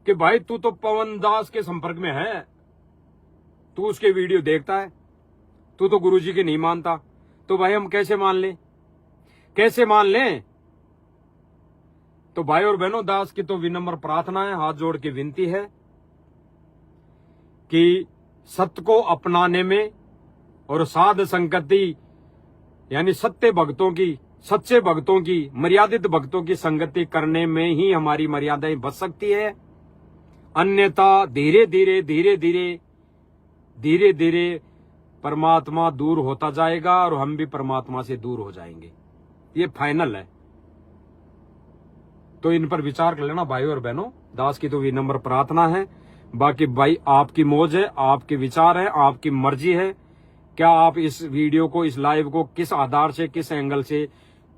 कि भाई तू तो पवन दास के संपर्क में है, तू उसके वीडियो देखता है, तू तो गुरुजी के नहीं मानता। तो भाई हम कैसे मान लें? कैसे मान लें? तो भाई और बहनों, दास की तो विनम्र प्रार्थना है, हाथ जोड़ के विनती है कि सत्य को अपनाने में और साध संगति यानी सत्य भक्तों की, सच्चे भक्तों की, मर्यादित भक्तों की संगति करने में ही हमारी मर्यादाएं बच सकती है। अन्यथा धीरे धीरे धीरे धीरे धीरे धीरे परमात्मा दूर होता जाएगा और हम भी परमात्मा से दूर हो जाएंगे। ये फाइनल है। तो इन पर विचार कर लेना भाई और बहनों। दास की तो विनम्र प्रार्थना है, बाकी भाई आपकी मौज है, आपके विचार है, आपकी मर्जी है। क्या आप इस वीडियो को, इस लाइव को किस आधार से, किस एंगल से,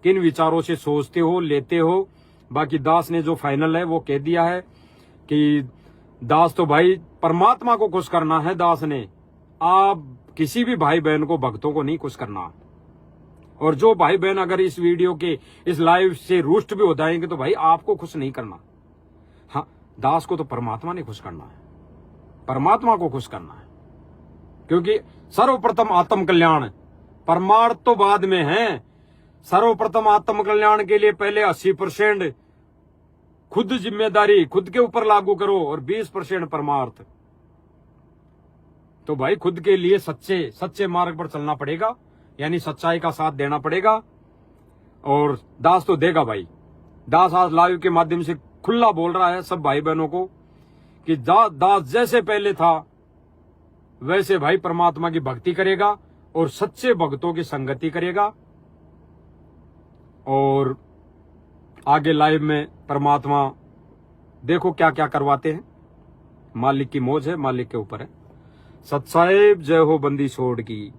किन विचारों से सोचते हो, लेते हो? बाकी दास ने जो फाइनल है वो कह दिया है कि दास तो भाई परमात्मा को खुश करना है। दास ने, आप किसी भी भाई बहन को, भक्तों को नहीं खुश करना। और जो भाई बहन अगर इस वीडियो के, इस लाइव से रुष्ट भी हो जाएंगे तो भाई आपको खुश नहीं करना। हाँ, दास को तो परमात्मा ने खुश करना है, परमात्मा को खुश करना है, क्योंकि सर्वप्रथम आत्म कल्याण, परमार्थ तो बाद में है। सर्वप्रथम आत्म कल्याण के लिए पहले 80% खुद जिम्मेदारी खुद के ऊपर लागू करो और 20% परमार्थ। तो भाई खुद के लिए सच्चे मार्ग पर चलना पड़ेगा, यानी सच्चाई का साथ देना पड़ेगा। और दास तो देगा भाई। दास आज लाइव के माध्यम से खुला बोल रहा है सब भाई बहनों को कि दास जैसे पहले था वैसे भाई परमात्मा की भक्ति करेगा और सच्चे भक्तों की संगति करेगा। और आगे लाइव में परमात्मा देखो क्या क्या करवाते हैं। मालिक की मौज है, मालिक के ऊपर है। सत्साहेब जय हो बंदी छोड़ की।